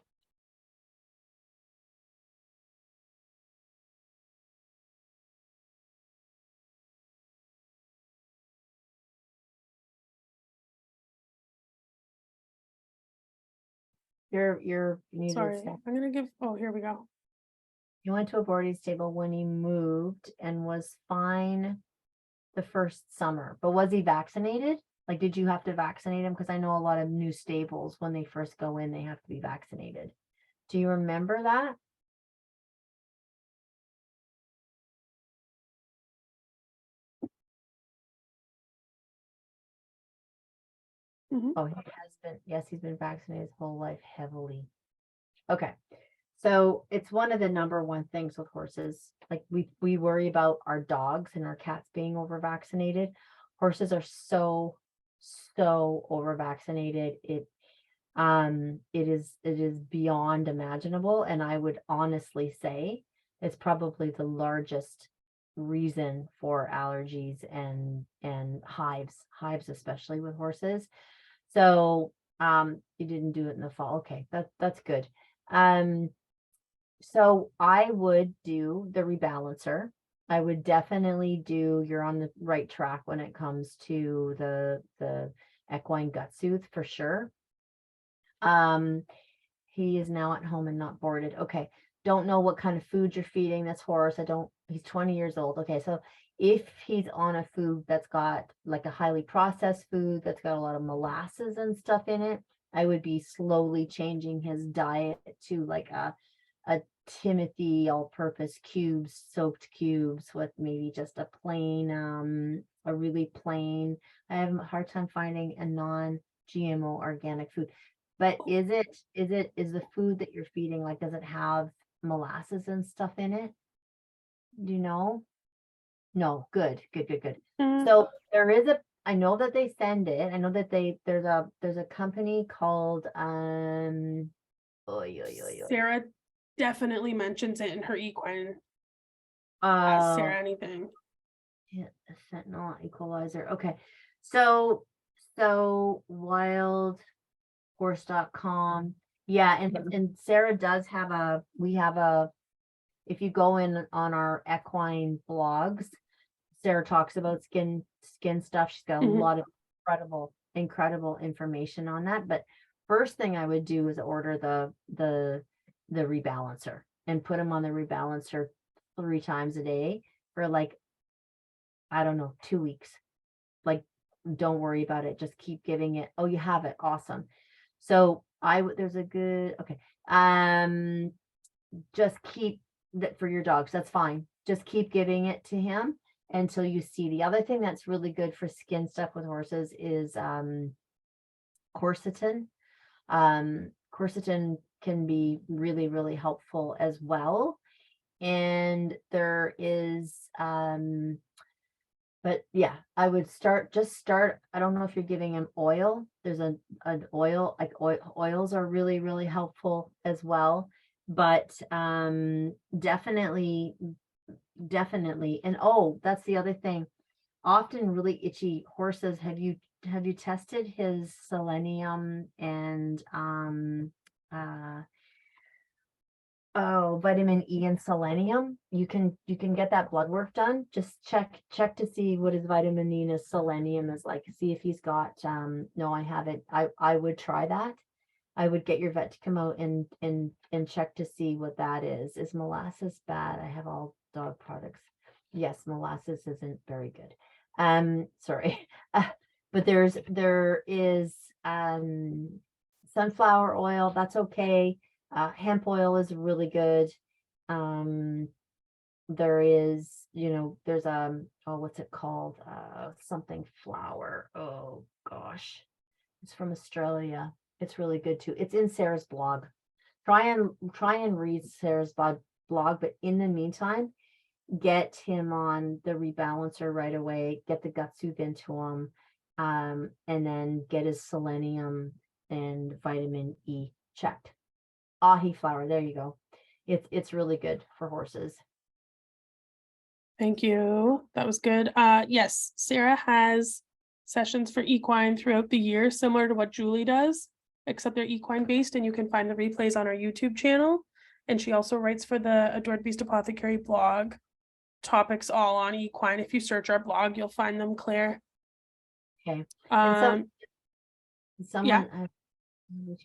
You're muted. Sorry, I'm gonna give, oh, here we go. He went to a boarding stable when he moved and was fine the first summer, but was he vaccinated? Like, did you have to vaccinate him? Because I know a lot of new stables, when they first go in, they have to be vaccinated. Do you remember that? Oh, he has been, yes, he's been vaccinated his whole life heavily. Okay. So it's one of the number one things with horses. Like we worry about our dogs and our cats being over vaccinated. Horses are so over vaccinated. It is beyond imaginable. And I would honestly say it's probably the largest reason for allergies and hives, especially with horses. So you didn't do it in the fall. Okay, that's good. So I would do the rebalancer. I would definitely do, you're on the right track when it comes to the equine gut soothe for sure. He is now at home and not boarded. Okay. Don't know what kind of food you're feeding this horse. He's 20 years old. Okay. So if he's on a food that's got like a highly processed food that's got a lot of molasses and stuff in it, I would be slowly changing his diet to like a Timothy all-purpose cubes, soaked cubes with maybe just a plain, a really plain. I have a hard time finding a non-GMO organic food. But is the food that you're feeding, like, does it have molasses and stuff in it? Do you know? No, good. Mm, So there is I know that they send it. I know that there's a company called oy, oy, oy, oy. Sarah definitely mentions it in her equine. Uh, Sarah, anything. yeah, fentanyl equalizer. Okay. So wildhorse.com. Yeah, and Sarah does have if you go in on our equine blogs, Sarah talks about skin stuff. She's got a Mhm. lot of incredible information on that. But first thing I would do is order the rebalancer and put him on the rebalancer 3 times a day for like, I don't know, 2 weeks. Like, don't worry about it. Just keep giving it. Oh, you have it. Awesome. So there's a good, okay. Just keep that for your dogs. That's fine. Just keep giving it to him until you see. The other thing that's really good for skin stuff with horses is quercetin. Quercetin can be really, really helpful as well. And there is but yeah, I would start, I don't know if you're giving him oil. There's an oil, like oils are really, really helpful as well. But definitely. And oh, that's the other thing. Often really itchy horses, have you tested his selenium and vitamin E and selenium? You can get that blood work done. Just check to see what his vitamin E and his selenium is like. See if he's got no, I haven't. I would try that. I would get your vet to come out and check to see what that is. Is molasses bad? I have all dog products. Yes, molasses isn't very good. Sorry. But there is sunflower oil, that's okay. Hemp oil is really good. There is, there's oh, what's it called? Something flour. Oh gosh. It's from Australia. It's really good too. It's in Sarah's blog. Try and read Sarah's blog, but in the meantime, get him on the rebalancer right away, get the gut soothe into him, and then get his selenium and vitamin E checked. Ahi flour, there you go. It's really good for horses. Thank you. That was good. Yes, Sarah has sessions for equine throughout the year, similar to what Julie does, except they're equine based, and you can find the replays on our YouTube channel. And she also writes for the Adored Beast Apothecary blog, topics all on equine. If you search our blog, you'll find them, Claire. Okay. And Yeah. I have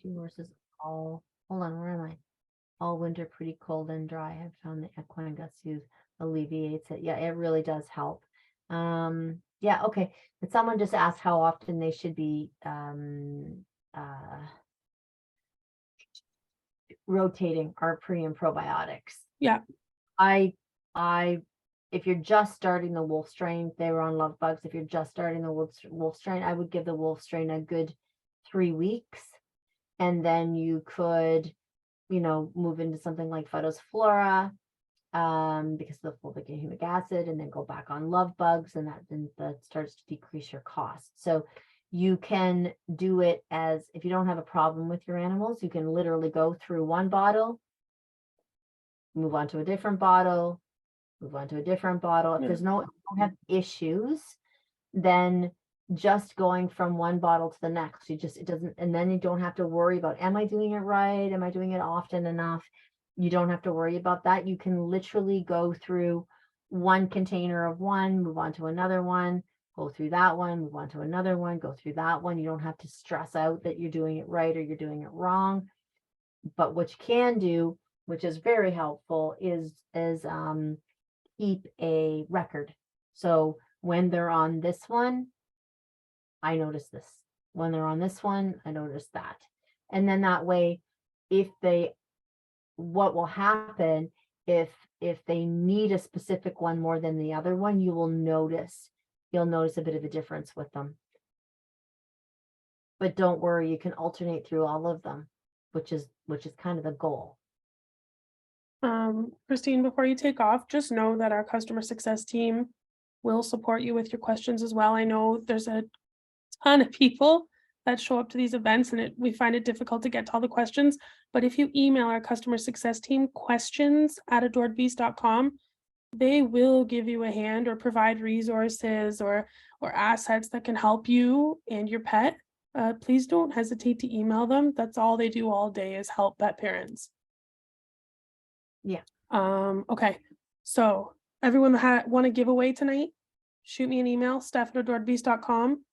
2 horses all, hold on, where am I? All winter pretty cold and dry. I have found the equine gut soothe alleviates it. Yeah, it really does help. Yeah, okay. But someone just asked how often they should be rotating our pre and probiotics. Yeah. I if you're just starting the wolf strain, they were on love bugs. If you're just starting the wolf strain, I would give the wolf strain a good 3 weeks, and then you could, move into something like Phytophthora, because of the fulvic and humic acid, and then go back on love bugs, and that starts to decrease your cost. So you can do it as, if you don't have a problem with your animals, you can literally go through one bottle, move on to a different bottle, move on to a different bottle. If there's don't have issues, then just going from one bottle to the next, it doesn't, and then you don't have to worry about, am I doing it right? Am I doing it often enough? You don't have to worry about that. You can literally go through one container of one, move on to another one, go through that one, move on to another one, go through that one. You don't have to stress out that you're doing it right or you're doing it wrong. But what you can do, which is very helpful, is keep a record. So when they're on this one, I notice this. When they're on this one, I notice that. And then that way, what will happen if they need a specific one more than the other one, you'll notice a bit of a difference with them. But don't worry, you can alternate through all of them, which is kind of the goal. Christine, before you take off, just know that our customer success team will support you with your questions as well. I know there's a ton of people that show up to these events and we find it difficult to get to all the questions. But if you email our customer success team questions@adoredbeast.com, they will give you a hand or provide resources or assets that can help you and your pet. Please don't hesitate to email them. That's all they do all day is help pet parents. Yeah. Okay. So everyone that want a giveaway tonight, shoot me an email, steph@adoredbeast.com,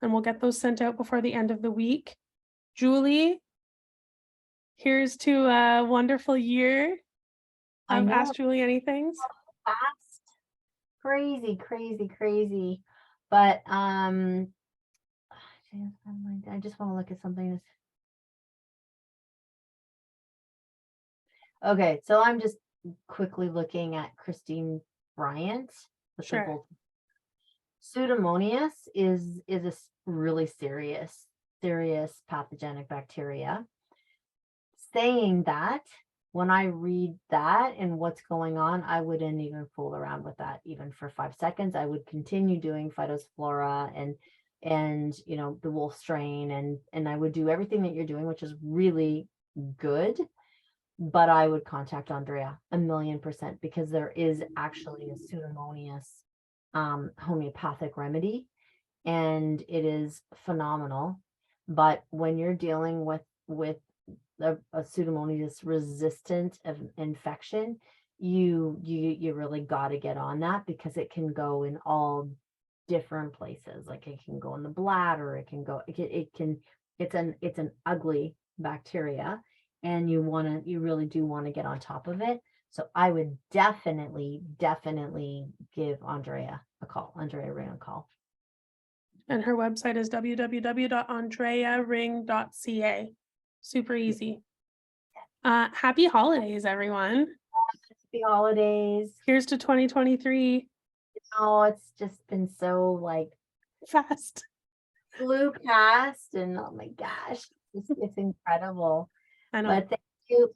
and we'll get those sent out before the end of the week. Julie, here's to a wonderful year of Ask Julie Anythings. Fast. Crazy. But I just want to look at something. Okay, so I'm just quickly looking at Christine Bryant. Sure. Pseudomonas is a really serious pathogenic bacteria. Saying that, when I read that and what's going on, I wouldn't even fool around with that even for 5 seconds. I would continue doing Phytophthora and you know, the wolf strain, and I would do everything that you're doing, which is really good. But I would contact Andrea 1,000,000%, because there is actually a Pseudomonas homeopathic remedy, and it is phenomenal. But when you're dealing with a Pseudomonas resistant of infection, you really got to get on that, because it can go in all different places. Like it can go in the bladder, it can go, it's an ugly bacteria, and you really do want to get on top of it. So I would definitely give Andrea a call, Andrea Ring a call. And her website is www.andrearing.ca. Super easy. Happy holidays, everyone. Happy holidays. Here's to 2023. Oh, it's just been so like fast. Flew past, and oh my gosh, it's incredible. I know. But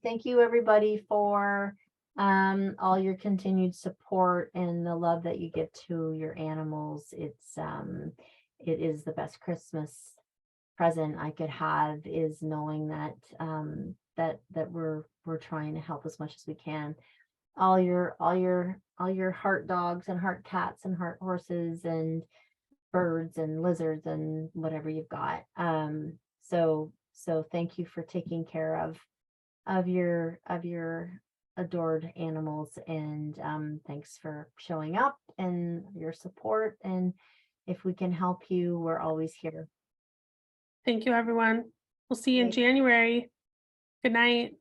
thank you everybody for all your continued support and the love that you give to your animals. It is the best Christmas present I could have, is knowing that that we're trying to help as much as we can. All your heart dogs and heart cats and heart horses and birds and lizards and whatever you've got. So thank you for taking care of your adored animals, and thanks for showing up and your support. And if we can help you, we're always here. Thank you, everyone. We'll see you in January. Good night.